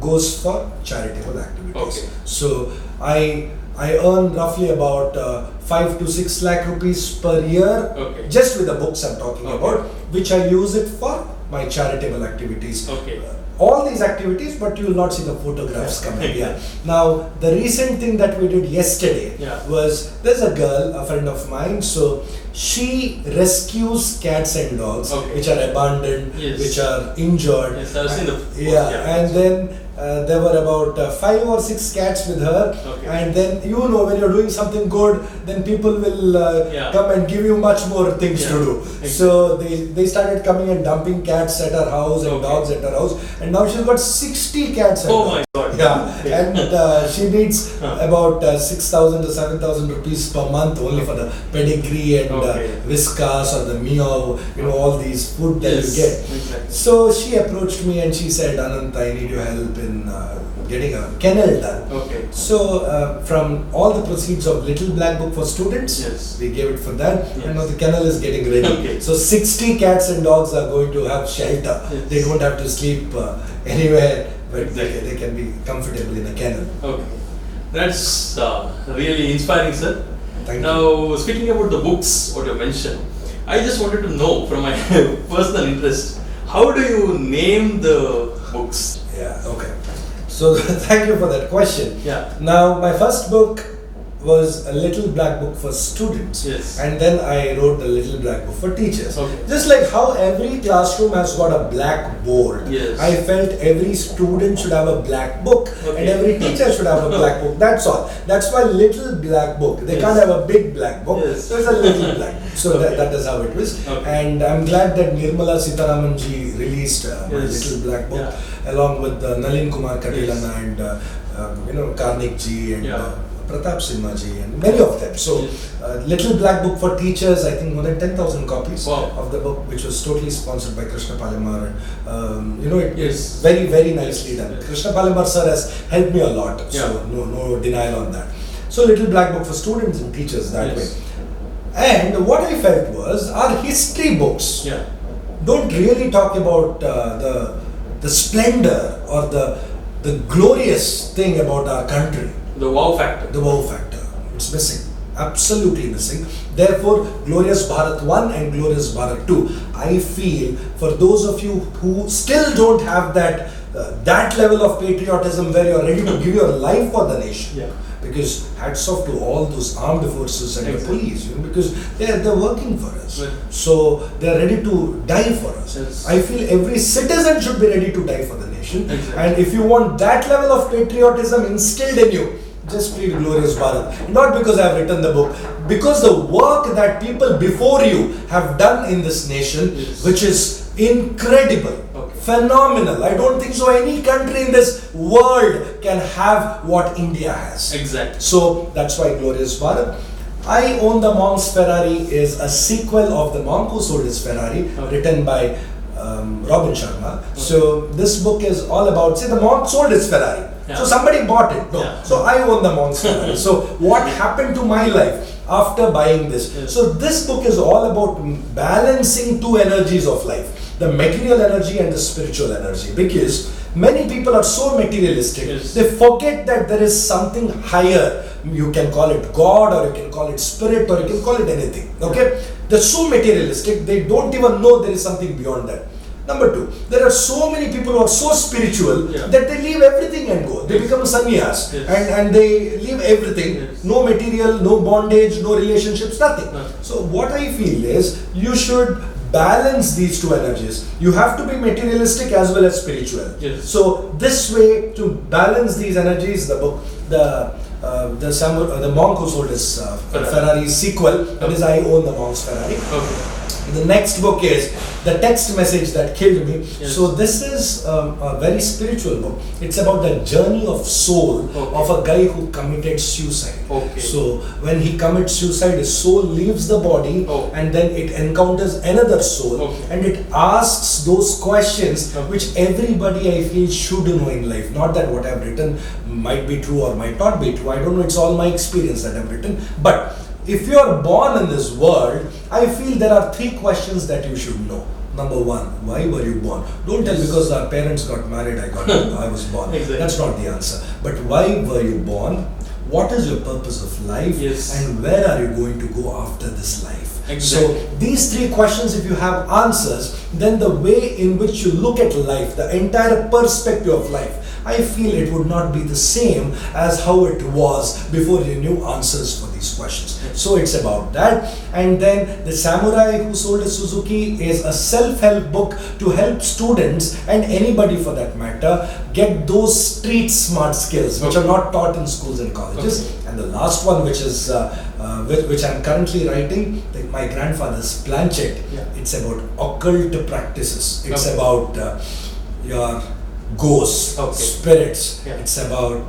Speaker 2: goes for charitable activities.
Speaker 1: Okay.
Speaker 2: So I earn roughly about 5 to 6 lakh rupees per year,
Speaker 1: Okay.
Speaker 2: just with the books I'm talking
Speaker 1: Okay.
Speaker 2: about, which I use it for my charitable activities.
Speaker 1: Okay.
Speaker 2: All these activities, but you will not see the photographs
Speaker 1: Yeah.
Speaker 2: coming. Yeah. Now the recent thing that we did yesterday
Speaker 1: Yeah.
Speaker 2: was, there's a girl, a friend of mine, so she rescues cats and dogs
Speaker 1: Okay.
Speaker 2: which are abandoned,
Speaker 1: Yes.
Speaker 2: which are injured.
Speaker 1: Yes, I've seen the
Speaker 2: Yeah, and then there were about 5 or 6 cats with her,
Speaker 1: Okay.
Speaker 2: and then when you're doing something good, then people will
Speaker 1: Yeah.
Speaker 2: come and give you much more things
Speaker 1: Yeah.
Speaker 2: to do.
Speaker 1: Exactly.
Speaker 2: So they started coming and dumping cats at her house and
Speaker 1: Okay.
Speaker 2: dogs at her house, and now she's got 60 cats.
Speaker 1: Oh my God.
Speaker 2: Yeah, and she needs about 6,000 to 7,000 rupees per month only for the pedigree and Whiskas or the Meow, all these food that you get.
Speaker 1: Exactly.
Speaker 2: So she approached me and she said, Ananth, I need your help in getting a kennel done.
Speaker 1: Okay.
Speaker 2: So from all the proceeds of Little Black Book for Students, we gave it for that, and now the kennel is getting ready.
Speaker 1: Okay.
Speaker 2: So 60 cats and dogs are going to have shelter. They don't have to sleep anywhere, but they can be comfortable in a kennel.
Speaker 1: Okay. That's really inspiring, sir.
Speaker 2: Thank
Speaker 1: now,
Speaker 2: you.
Speaker 1: speaking about the books, what you mentioned, I just wanted to know from my personal interest, how do you name the books?
Speaker 2: Yeah, okay. So thank you for that question.
Speaker 1: Yeah.
Speaker 2: Now, my first book was a Little Black Book for Students, and then I wrote the Little Black Book for Teachers.
Speaker 1: Okay.
Speaker 2: Just like how every classroom has got a black board, I felt every student should have a black book, and every teacher should have a black book. That's all. That's why Little Black Book. They can't have a big black book, so it's a Little Black Book. So that is how it was. And I'm glad that Nirmala Sitharaman ji released my Little Black Book along with Nalin Kumar Katilana and Karnik ji and Pratap Sinha ji and many of them. So Little Black Book for Teachers, I think more than 10,000 copies of the book, which was totally sponsored by Krishna Palimar. It is very, very nicely done. Krishna Palimar sir has helped me a lot, so no denial on that. So Little Black Book for Students and Teachers that way. And what I felt was our history books don't really talk about the splendor or the glorious thing about our country.
Speaker 1: The wow factor.
Speaker 2: The wow factor. It's missing. Absolutely missing. Therefore, Glorious Bharat 1 and Glorious Bharat 2, I feel for those of you who still don't have that level of patriotism where you're ready to give your life for the nation. Because hats off to all those armed forces and the police, because they're working for us. So they're ready to die for us. I feel every citizen should be ready to die for the nation. And if you want that level of patriotism instilled in you, just read Glorious Bharat. Not because I have written the book, because the work that people before you have done in this nation, which is incredible. Phenomenal. I don't think so any country in this world can have what India has.
Speaker 1: Exactly.
Speaker 2: So that's why Glorious Bharat. I Own the Monk's Ferrari is a sequel of The Monk Who Sold His Ferrari, written by Robin Sharma. So this book is all about, the monk sold his Ferrari. So somebody bought it. No. So I own the monk's Ferrari. So what happened to my life after buying this? So this book is all about balancing two energies of life. The material energy and the spiritual energy, because many people are so materialistic, they forget that there is something higher. You can call it God, or you can call it spirit, or you can call it anything. Okay, they're so materialistic, they don't even know there is something beyond that. Number two, there are so many people who are so spiritual that they leave everything and go. They become sannyas and they leave everything. No material, no bondage, no relationships, nothing. So what I feel is you should balance these two energies. You have to be materialistic as well as spiritual. So this way, to balance these energies, the book, the monk who sold his Ferrari sequel, that is I Own the Monk's Ferrari. The next book is The Text Message That Killed Me. So this is a very spiritual book. It's about the journey of soul of a guy who committed suicide. So when he commits suicide, his soul leaves the body and then it encounters another soul and it asks those questions which everybody, I feel, should know in life. Not that what I've written might be true or might not be true. I don't know. It's all my experience that I've written. But if you are born in this world, I feel there are three questions that you should know. Number one, why were you born? Don't tell because our parents got married, I was born. That's not the answer. But why were you born? What is your purpose of life? And where are you going to go after this life? So these three questions, if you have answers, then the way in which you look at life, the entire perspective of life, I feel it would not be the same as how it was before you knew answers for these questions. So it's about that. And then The Samurai Who Sold His Suzuki is a self-help book to help students and anybody for that matter get those street smart skills which are not taught in schools and colleges. And the last one, which is which I'm currently writing, like my grandfather's Planchet. It's about occult practices. It's about your ghosts,
Speaker 1: Okay.
Speaker 2: spirits.
Speaker 1: Yeah.
Speaker 2: It's about,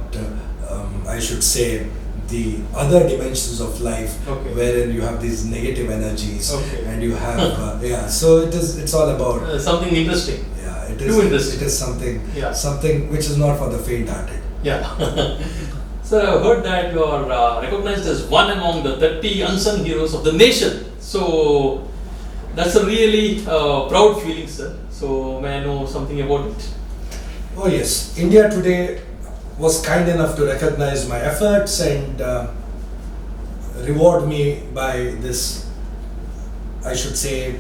Speaker 2: I should say, the other dimensions of life,
Speaker 1: Okay.
Speaker 2: wherein you have these negative energies,
Speaker 1: Okay.
Speaker 2: and you have, yeah. So it's all about,
Speaker 1: Something interesting.
Speaker 2: yeah.
Speaker 1: Too interesting.
Speaker 2: It is something,
Speaker 1: Yeah.
Speaker 2: something which is not for the faint-hearted.
Speaker 1: Yeah. Sir, I've heard that you are recognized as one among the 30 unsung heroes of the nation. So that's a really proud feeling, sir. So may I know something about it?
Speaker 2: Oh yes, India Today was kind enough to recognize my efforts and reward me by this, I should say,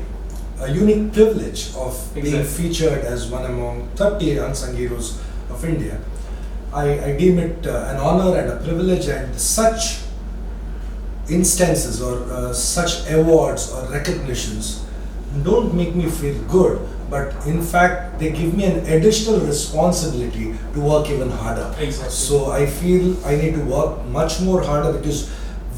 Speaker 2: a unique privilege of being
Speaker 1: Exactly.
Speaker 2: featured as one among 30 unsung heroes of India. I deem it an honor and a privilege, and such instances or such awards or recognitions don't make me feel good, but in fact they give me an additional responsibility to work even harder.
Speaker 1: Exactly.
Speaker 2: So I feel I need to work much more harder, because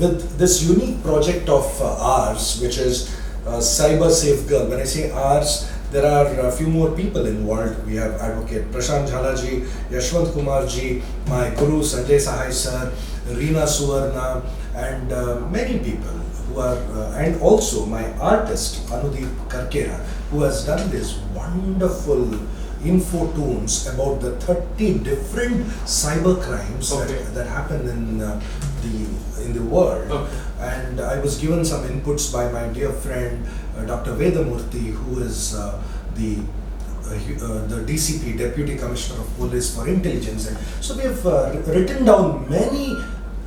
Speaker 2: with this unique project of ours, which is Cyber Safe Girl, when I say ours, there are a few more people involved. We have Advocate Prashant Jhalaji, Yashwant Kumarji, my Guru Sanjay Sahai sir, Reena Suvarna, and many people who are, and also my artist Anudeep Karkera, who has done this wonderful info tunes about the 30 different cyber crimes
Speaker 1: Okay.
Speaker 2: that happen in the world.
Speaker 1: Okay.
Speaker 2: And I was given some inputs by my dear friend Dr. Vedamurthy, who is the DCP, Deputy Commissioner of Police for Intelligence. And so we have written down many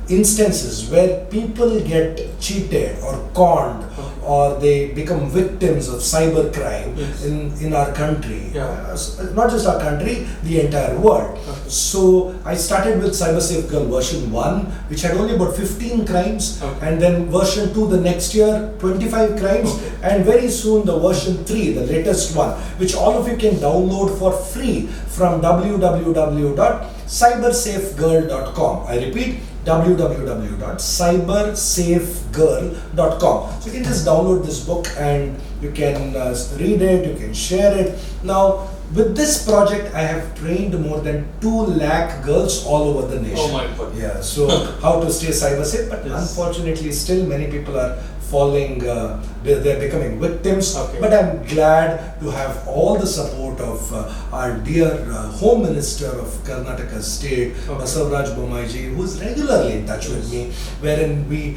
Speaker 2: instances where people get cheated or conned, or they become victims of cyber crime
Speaker 1: Yes.
Speaker 2: in our country.
Speaker 1: Yeah.
Speaker 2: Not just our country, the entire world.
Speaker 1: Okay.
Speaker 2: So I started with Cyber Safe Girl version 1, which had only about 15 crimes,
Speaker 1: Okay.
Speaker 2: and then version 2 the next year, 25 crimes,
Speaker 1: Okay.
Speaker 2: and very soon the version 3, the latest one, which all of you can download for free from www.cybersafegirl.com. I repeat, www.cybersafegirl.com. So you can just download this book and you can read it, you can share it. Now, with this project, I have trained more than 2 lakh girls all over the nation.
Speaker 1: Oh my God.
Speaker 2: Yeah, so how to stay cyber safe, but
Speaker 1: Yes.
Speaker 2: unfortunately still many people are falling, they're becoming victims.
Speaker 1: Okay.
Speaker 2: But I'm glad to have all the support of our dear Home Minister of Karnataka State,
Speaker 1: Okay.
Speaker 2: Basavaraj Bomaiji, who is regularly in touch with me, wherein we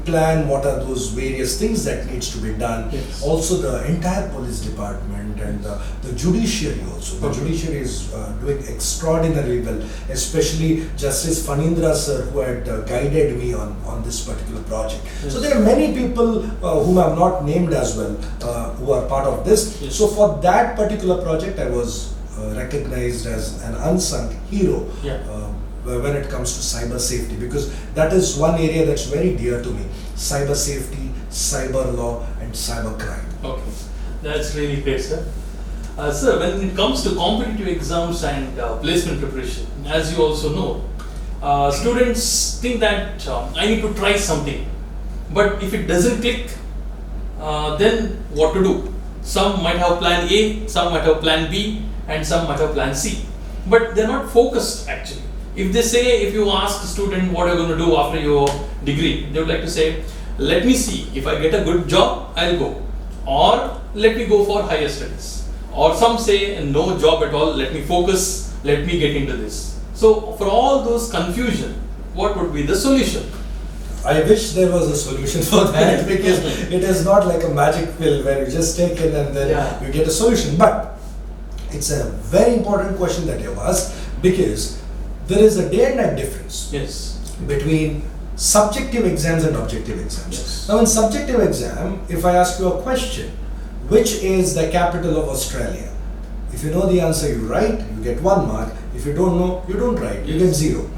Speaker 2: plan what are those various things that needs to be done.
Speaker 1: Yes.
Speaker 2: Also the entire police department and the judiciary also. The
Speaker 1: Okay.
Speaker 2: judiciary is doing extraordinarily well, especially Justice Fanindra sir, who had guided me on this particular project.
Speaker 1: Yes.
Speaker 2: So there are many people whom I have not named as well who are part of this.
Speaker 1: Yes.
Speaker 2: So for that particular project, I was recognized as an unsung hero
Speaker 1: Yeah.
Speaker 2: when it comes to cyber safety, because that is one area that's very dear to me: cyber safety, cyber law, and cyber crime.
Speaker 1: Okay, that's really great, sir. Sir, when it comes to competitive exams and placement preparation, as you also know, students think that I need to try something, but if it doesn't click, then what to do? Some might have plan A, some might have plan B, and some might have plan C, but they're not focused actually. If they say, if you ask a student what you're going to do after your degree, they would like to say, let me see, if I get a good job, I'll go, or let me go for higher studies, or some say no job at all, let me focus, let me get into this. So for all those confusion, what would be the solution?
Speaker 2: I wish there was a solution for that, because it is not like a magic pill where you just take it and then
Speaker 1: Yeah.
Speaker 2: you get a solution. But it's a very important question that you have asked, because there is a day and night difference
Speaker 1: Yes.
Speaker 2: between subjective exams and objective exams.
Speaker 1: Yes.
Speaker 2: Now in subjective exam, if I ask you a question, which is the capital of Australia? If you know the answer, you write, you get 1 mark. If you don't know, you don't write, you get
Speaker 1: Yes.
Speaker 2: 0.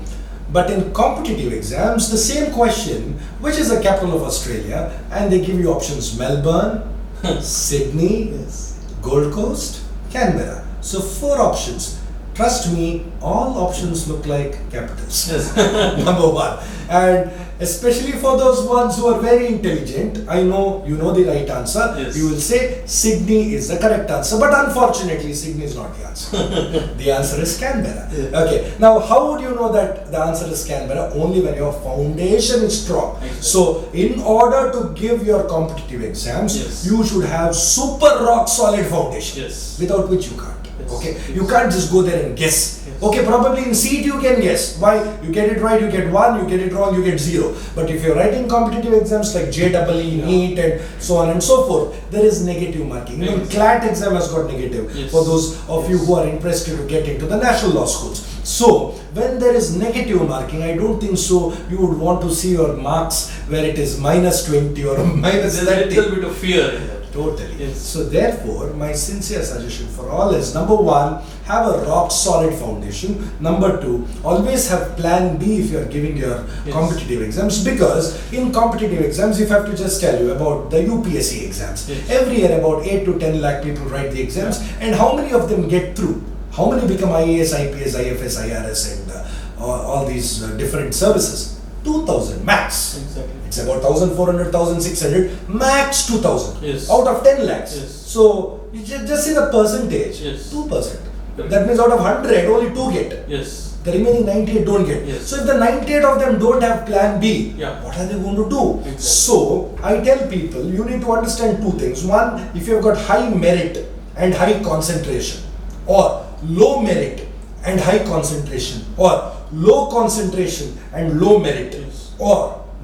Speaker 2: But in competitive exams, the same question, which is the capital of Australia, and they give you options: Melbourne, Sydney,
Speaker 1: Yes.
Speaker 2: Gold Coast, Canberra. So 4 options. trust me, all options look like capitals.
Speaker 1: Yes.
Speaker 2: Number one. And especially for those ones who are very intelligent, I know you know the right answer.
Speaker 1: Yes.
Speaker 2: You will say Sydney is the correct answer. But unfortunately, Sydney is not the answer. The answer is Canberra.
Speaker 1: Yeah.
Speaker 2: Okay. Now, how would you know that the answer is Canberra? Only when your foundation is strong.
Speaker 1: Exactly.
Speaker 2: So, in order to give your competitive exams,
Speaker 1: Yes.
Speaker 2: you should have super rock solid foundation.
Speaker 1: Yes.
Speaker 2: Without which you can't.
Speaker 1: Yes.
Speaker 2: Okay.
Speaker 1: Yes.
Speaker 2: You can't just go there and guess.
Speaker 1: Yes.
Speaker 2: Okay, probably in seat you can guess. Why? You get it right, you get 1, you get it wrong, you get 0. But if you're writing competitive exams like JEE,
Speaker 1: Yeah.
Speaker 2: NEET and so on and so forth, there is negative marking. Even
Speaker 1: Yes.
Speaker 2: CLAT exam has got negative
Speaker 1: Yes.
Speaker 2: for those of you
Speaker 1: Yes.
Speaker 2: who are interested to get into the national law schools. So, when there is negative marking, I don't think so you would want to see your marks where it is minus 20 or minus
Speaker 1: There's a
Speaker 2: 30.
Speaker 1: little bit of fear in that.
Speaker 2: Totally.
Speaker 1: Yes.
Speaker 2: So therefore, my sincere suggestion for all is, number one, have a rock solid foundation. Number two, always have plan B if you are giving your
Speaker 1: Yes.
Speaker 2: competitive exams, because in competitive exams, if I have to just tell you about the UPSC exams,
Speaker 1: Yes.
Speaker 2: every year about 8 to 10 lakh people write the exams, and how many of them get through? How many become IAS, IPS, IFS, IRS and all these different services? 2,000 max.
Speaker 1: Exactly.
Speaker 2: It's about 1,400, 1,600, max 2,000
Speaker 1: Yes.
Speaker 2: out of 10 lakhs.
Speaker 1: Yes.
Speaker 2: So you just see the percentage.
Speaker 1: Yes.
Speaker 2: 2%.
Speaker 1: Correct.
Speaker 2: That means out of 100, only 2 get.
Speaker 1: Yes.
Speaker 2: The remaining 98 don't get.
Speaker 1: Yes.
Speaker 2: So if the 98 of them don't have plan B,
Speaker 1: Yeah.
Speaker 2: what are they going to do?
Speaker 1: Exactly.
Speaker 2: So I tell people, you need to understand two things. One, if you've got high merit and high concentration, or low merit and high concentration, or low concentration and low merit,
Speaker 1: Yes.
Speaker 2: or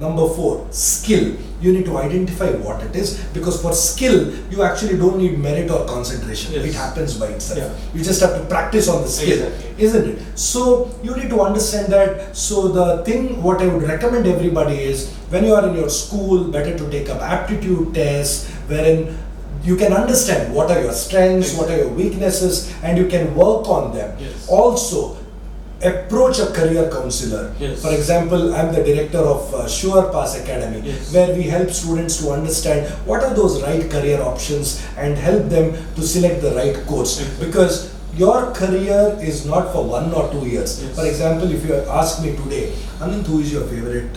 Speaker 2: number 4, skill. You need to identify what it is, because for skill you actually don't need merit or concentration.
Speaker 1: Yes.
Speaker 2: It happens by itself.
Speaker 1: Yeah.
Speaker 2: You just have to practice on the skill,
Speaker 1: Exactly.
Speaker 2: isn't it? So you need to understand that. So the thing what I would recommend everybody is, when you are in your school, better to take up aptitude tests wherein you can understand what are your strengths, what are your weaknesses, and you can work on them.
Speaker 1: Yes.
Speaker 2: Also, approach a career counselor.
Speaker 1: Yes.
Speaker 2: For example, I'm the director of Sure Pass Academy,
Speaker 1: Yes.
Speaker 2: where we help students to understand what are those right career options and help them to select the right course.
Speaker 1: Exactly.
Speaker 2: Because your career is not for 1 or 2 years.
Speaker 1: Yes.
Speaker 2: For example, if you ask me today, Ananth, who is your favorite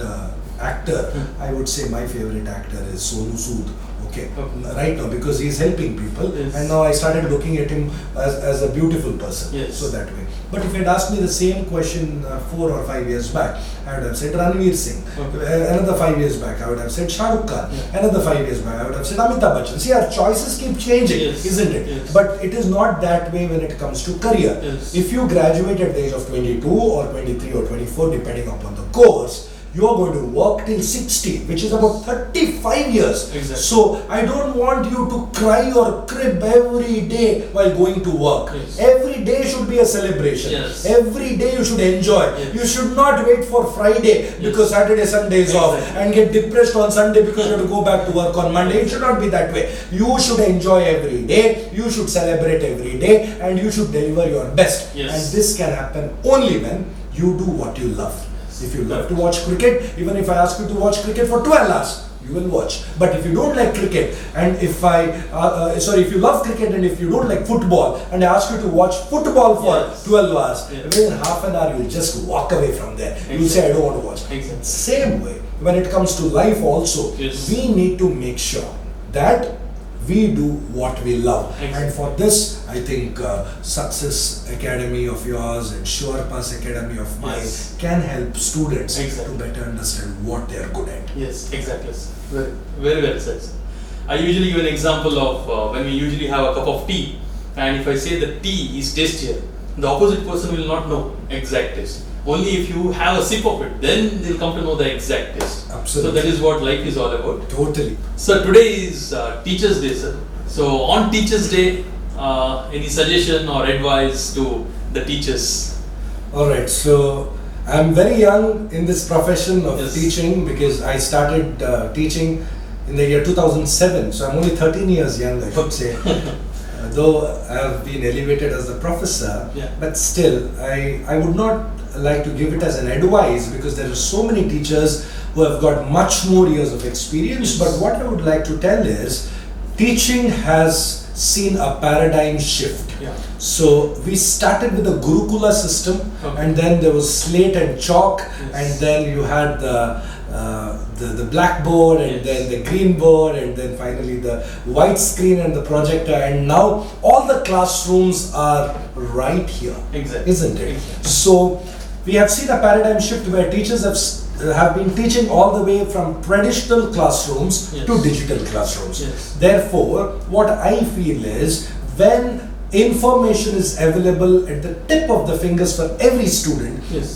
Speaker 2: actor? I would say my favorite actor is Sonu Sood. Okay, right now, because he's helping people,
Speaker 1: Yes.
Speaker 2: and now I started looking at him as a beautiful person.
Speaker 1: Yes.
Speaker 2: So that way. But if you'd asked me the same question 4 or 5 years back, I would have said Ranveer Singh.
Speaker 1: Okay.
Speaker 2: Another 5 years back, I would have said Shah Rukh Khan.
Speaker 1: Yeah.
Speaker 2: Another 5 years back, I would have said Amitabh Bachchan. See, our choices keep changing,
Speaker 1: Yes.
Speaker 2: isn't it?
Speaker 1: Yes.
Speaker 2: But it is not that way when it comes to career.
Speaker 1: Yes.
Speaker 2: If you graduate at the age of 22 or 23 or 24, depending upon the course, you are going to work till 60, which is about 35 years.
Speaker 1: Exactly.
Speaker 2: So I don't want you to cry or crib every day while going to work.
Speaker 1: Yes.
Speaker 2: Every day should be a celebration.
Speaker 1: Yes.
Speaker 2: Every day you should enjoy.
Speaker 1: Yes.
Speaker 2: You should not wait for Friday because Saturday, Sunday is off,
Speaker 1: Exactly.
Speaker 2: and get depressed on Sunday because you have to go back to work on Monday. It should not be that way. You should enjoy every day. You should celebrate every day, and you should deliver your best.
Speaker 1: Yes.
Speaker 2: And this can happen only when you do what you love. If you love to watch cricket, even if I ask you to watch cricket for 12 hours, you will watch. But if you don't like cricket, and if if you love cricket and if you don't like football, and I ask you to watch football for
Speaker 1: Yes.
Speaker 2: 12 hours,
Speaker 1: Yes.
Speaker 2: within half an hour you'll just walk away from there. You'll say, I don't want to watch.
Speaker 1: Exactly.
Speaker 2: Same way, when it comes to life also,
Speaker 1: Yes.
Speaker 2: we need to make sure that we do what we love.
Speaker 1: Exactly.
Speaker 2: And for this, I think Success Academy of yours and Sure Pass Academy of mine
Speaker 1: Yes.
Speaker 2: can help students
Speaker 1: Exactly.
Speaker 2: to better understand what they are good at.
Speaker 1: Yes, exactly. Sir. Very, very well said, sir. I usually give an example of when we usually have a cup of tea, and if I say the tea is tastier, the opposite person will not know exact taste. Only if you have a sip of it, then they'll come to know the exact taste.
Speaker 2: Absolutely.
Speaker 1: So that is what life is all about.
Speaker 2: Totally.
Speaker 1: So today is Teachers' Day, sir. So on Teachers' Day, any suggestion or advice to the teachers?
Speaker 2: Alright, so I'm very young in this profession of
Speaker 1: Yes.
Speaker 2: teaching, because I started teaching in the year 2007, so I'm only 13 years young, I should say. Though I have been elevated as the professor,
Speaker 1: Yeah.
Speaker 2: but still I would not like to give it as an advice, because there are so many teachers who have got much more years of experience.
Speaker 1: Yes.
Speaker 2: But what I would like to tell is, teaching has seen a paradigm shift.
Speaker 1: Yeah.
Speaker 2: So we started with the Gurukula system,
Speaker 1: Okay.
Speaker 2: and then there was slate and chalk,
Speaker 1: Yes.
Speaker 2: and then you had the blackboard, and
Speaker 1: Yes.
Speaker 2: then the green board, and then finally the white screen and the projector, and now all the classrooms are right here,
Speaker 1: Exactly.
Speaker 2: isn't it?
Speaker 1: Exactly.
Speaker 2: So we have seen a paradigm shift where teachers have been teaching all the way from traditional classrooms
Speaker 1: Yes.
Speaker 2: to digital classrooms.
Speaker 1: Yes.
Speaker 2: Therefore, what I feel is when information is available at the tip of the fingers for every student,
Speaker 1: Yes.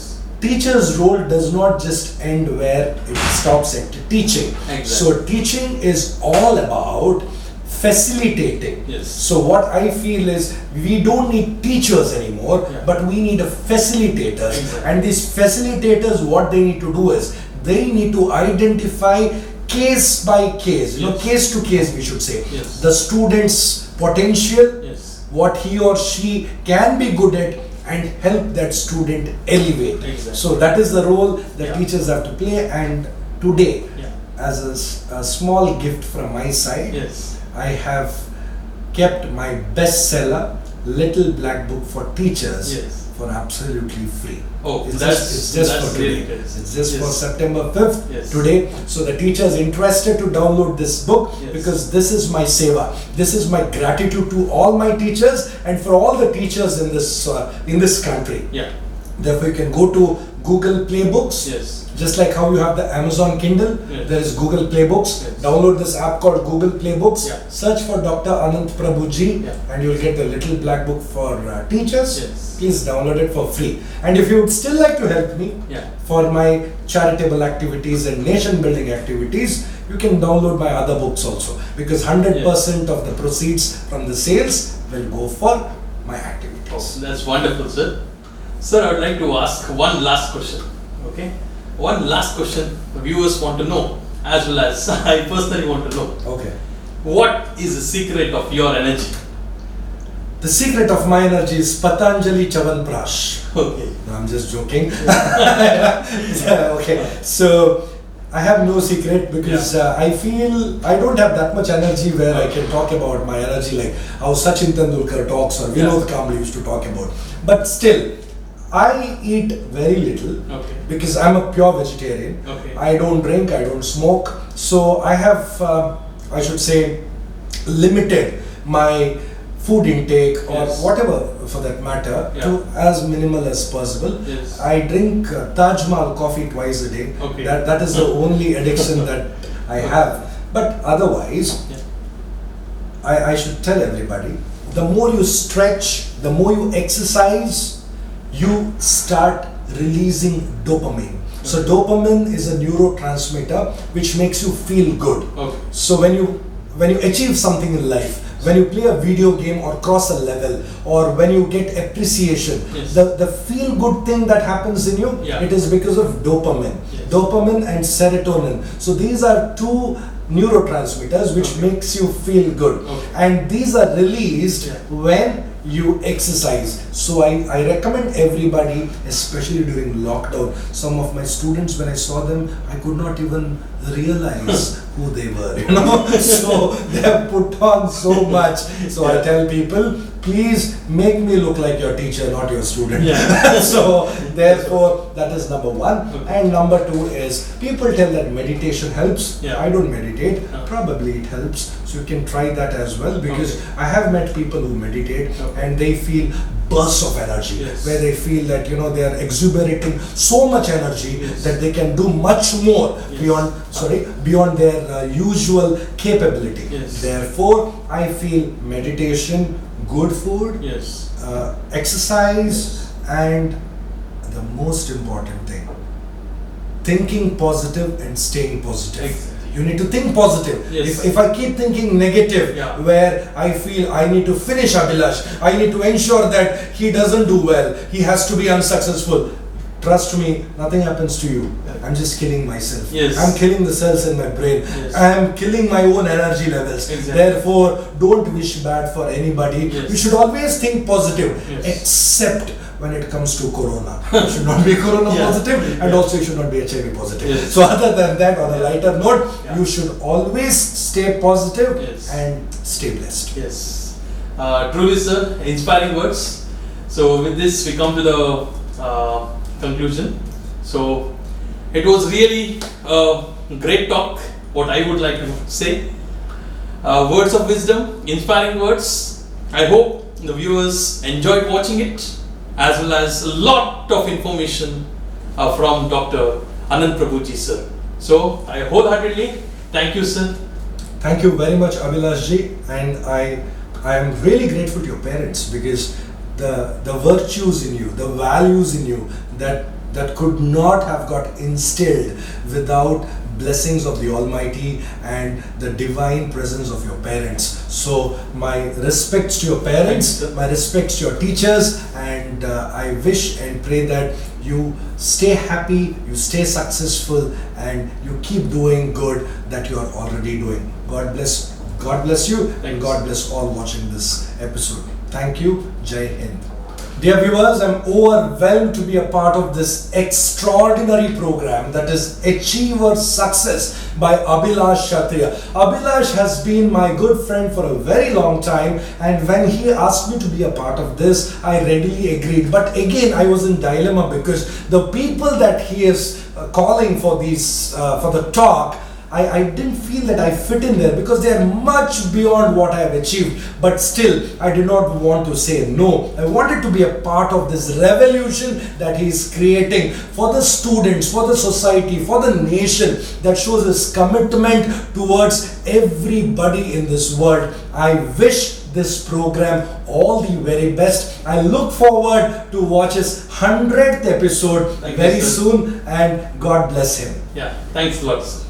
Speaker 2: teacher's role does not just end where it stops at teaching.
Speaker 1: Exactly.
Speaker 2: So teaching is all about facilitating.
Speaker 1: Yes.
Speaker 2: So what I feel is we don't need teachers anymore,
Speaker 1: Yeah.
Speaker 2: but we need a facilitators.
Speaker 1: Exactly.
Speaker 2: And these facilitators, what they need to do is they need to identify case by case,
Speaker 1: Yes.
Speaker 2: case to case, we should say,
Speaker 1: Yes.
Speaker 2: the student's potential,
Speaker 1: Yes.
Speaker 2: what he or she can be good at, and help that student elevate.
Speaker 1: Exactly.
Speaker 2: So that is the role that
Speaker 1: Yeah.
Speaker 2: teachers have to play. And today,
Speaker 1: Yeah.
Speaker 2: as a small gift from my side,
Speaker 1: Yes.
Speaker 2: I have kept my bestseller, Little Black Book for Teachers,
Speaker 1: Yes.
Speaker 2: for absolutely free.
Speaker 1: Oh,
Speaker 2: It's
Speaker 1: that's
Speaker 2: for today.
Speaker 1: really good.
Speaker 2: It's just
Speaker 1: Yes.
Speaker 2: for September 5th
Speaker 1: Yes.
Speaker 2: today. So the teachers interested to download this book,
Speaker 1: Yes.
Speaker 2: because this is my seva. This is my gratitude to all my teachers and for all the teachers in this country.
Speaker 1: Yeah.
Speaker 2: Therefore, you can go to Google Play Books.
Speaker 1: Yes.
Speaker 2: Just like how you have the Amazon Kindle,
Speaker 1: Yes.
Speaker 2: there is Google Play Books.
Speaker 1: Yes.
Speaker 2: Download this app called Google Play Books.
Speaker 1: Yeah.
Speaker 2: Search for Dr. Ananth Prabhu ji,
Speaker 1: Yeah.
Speaker 2: and you'll get the Little Black Book for teachers.
Speaker 1: Yes.
Speaker 2: Please download it for free. And if you would still like to help me
Speaker 1: Yeah.
Speaker 2: for my charitable activities and nation building activities, you can download my other books also, because 100% of the proceeds from the sales will go for my activities.
Speaker 1: Oh, that's wonderful, sir. Sir, I would like to ask one last question. Okay? One last question the viewers want to know, as well as I personally want to know.
Speaker 2: Okay.
Speaker 1: What is the secret of your energy?
Speaker 2: The secret of my energy is Patanjali Chavanprash.
Speaker 1: Okay.
Speaker 2: No, I'm just joking. Yeah, okay. So I have no secret, because I feel I don't have that much energy where I can talk about my energy like how Sachin Tendulkar talks or Vinod Kambli used to talk about. But still, I eat very little,
Speaker 1: Okay.
Speaker 2: because I'm a pure vegetarian.
Speaker 1: Okay.
Speaker 2: I don't drink, I don't smoke. So I have, I should say, limited my food intake or
Speaker 1: Yes.
Speaker 2: whatever for that matter
Speaker 1: Yeah.
Speaker 2: to as minimal as possible.
Speaker 1: Yes.
Speaker 2: I drink Taj Mahal coffee twice a day.
Speaker 1: Okay.
Speaker 2: That is the only addiction that I have. But otherwise,
Speaker 1: Yeah.
Speaker 2: I should tell everybody, the more you stretch, the more you exercise, you start releasing dopamine. So
Speaker 1: Okay.
Speaker 2: dopamine is a neurotransmitter which makes you feel good.
Speaker 1: Okay.
Speaker 2: So when you achieve something in life, when you play a video game or cross a level, or when you get appreciation,
Speaker 1: Yes.
Speaker 2: the feel good thing that happens in you,
Speaker 1: Yeah.
Speaker 2: it is because of dopamine.
Speaker 1: Yes.
Speaker 2: Dopamine and serotonin. So these are two neurotransmitters which
Speaker 1: Okay.
Speaker 2: makes you feel good.
Speaker 1: Okay.
Speaker 2: And these are released
Speaker 1: Yeah.
Speaker 2: when you exercise. So I recommend everybody, especially during lockdown, some of my students, when I saw them, I could not even realize who they were, so they have put on so much. So I tell people, please make me look like your teacher, not your student.
Speaker 1: Yeah.
Speaker 2: So therefore, that is number one.
Speaker 1: Okay.
Speaker 2: And number two is, people tell that meditation helps.
Speaker 1: Yeah.
Speaker 2: I don't meditate.
Speaker 1: No.
Speaker 2: Probably it helps. So you can try that as well, because
Speaker 1: Okay.
Speaker 2: I have met people who meditate
Speaker 1: Okay.
Speaker 2: and they feel bursts of energy,
Speaker 1: Yes.
Speaker 2: where they feel that they are exuberating so much energy
Speaker 1: Yes.
Speaker 2: that they can do much more
Speaker 1: Yes.
Speaker 2: beyond their usual capability.
Speaker 1: Yes.
Speaker 2: Therefore, I feel meditation, good food,
Speaker 1: Yes.
Speaker 2: exercise, and the most important thing, thinking positive and staying positive.
Speaker 1: Exactly.
Speaker 2: You need to think positive.
Speaker 1: Yes.
Speaker 2: If I keep thinking negative,
Speaker 1: Yeah.
Speaker 2: where I feel I need to finish Abhilash, I need to ensure that he doesn't do well, he has to be unsuccessful. Trust me, nothing happens to you. I'm just killing myself.
Speaker 1: Yes.
Speaker 2: I'm killing the cells in my brain.
Speaker 1: Yes.
Speaker 2: I'm killing my own energy levels.
Speaker 1: Exactly.
Speaker 2: Therefore, don't wish bad for anybody.
Speaker 1: Yes.
Speaker 2: You should always think positive,
Speaker 1: Yes.
Speaker 2: except when it comes to corona. You should not be corona
Speaker 1: Yeah.
Speaker 2: positive, and
Speaker 1: Yeah.
Speaker 2: also you should not be HIV positive.
Speaker 1: Yes.
Speaker 2: So other than that, on a lighter note,
Speaker 1: Yeah.
Speaker 2: you should always stay positive
Speaker 1: Yes.
Speaker 2: and stay blessed.
Speaker 1: Yes. Truly, sir, inspiring words. So, with this, we come to the conclusion. So, it was really a great talk. What I would like to say, words of wisdom, inspiring words. I hope the viewers enjoyed watching it, as well as a lot of information from Dr. Ananth Prabhuji, sir. So, I wholeheartedly thank you, sir.
Speaker 2: Thank you very much, Abhilash ji, and I am really grateful to your parents, because the virtues in you, the values in you that could not have got instilled without blessings of the Almighty and the divine presence of your parents. So my respects to your parents, my respects to your teachers, and I wish and pray that you stay happy, you stay successful, and you keep doing good that you are already doing. God bless you, and God bless all watching this episode. Thank you. Jai Hind. Dear viewers, I'm overwhelmed to be a part of this extraordinary program, that is Achiever's Success by Abhilash Kshatriya. Abhilash has been my good friend for a very long time, and when he asked me to be a part of this, I readily agreed. But again, I was in dilemma, because the people that he is calling for these for the talk, I didn't feel that I fit in there, because they are much beyond what I have achieved. But still, I did not want to say no. I wanted to be a part of this revolution that he is creating for the students, for the society, for the nation, that shows his commitment towards everybody in this world. I wish this program all the very best. I look forward to watch his 100th episode very soon, and God bless him.
Speaker 1: Yeah, thanks a lot, sir.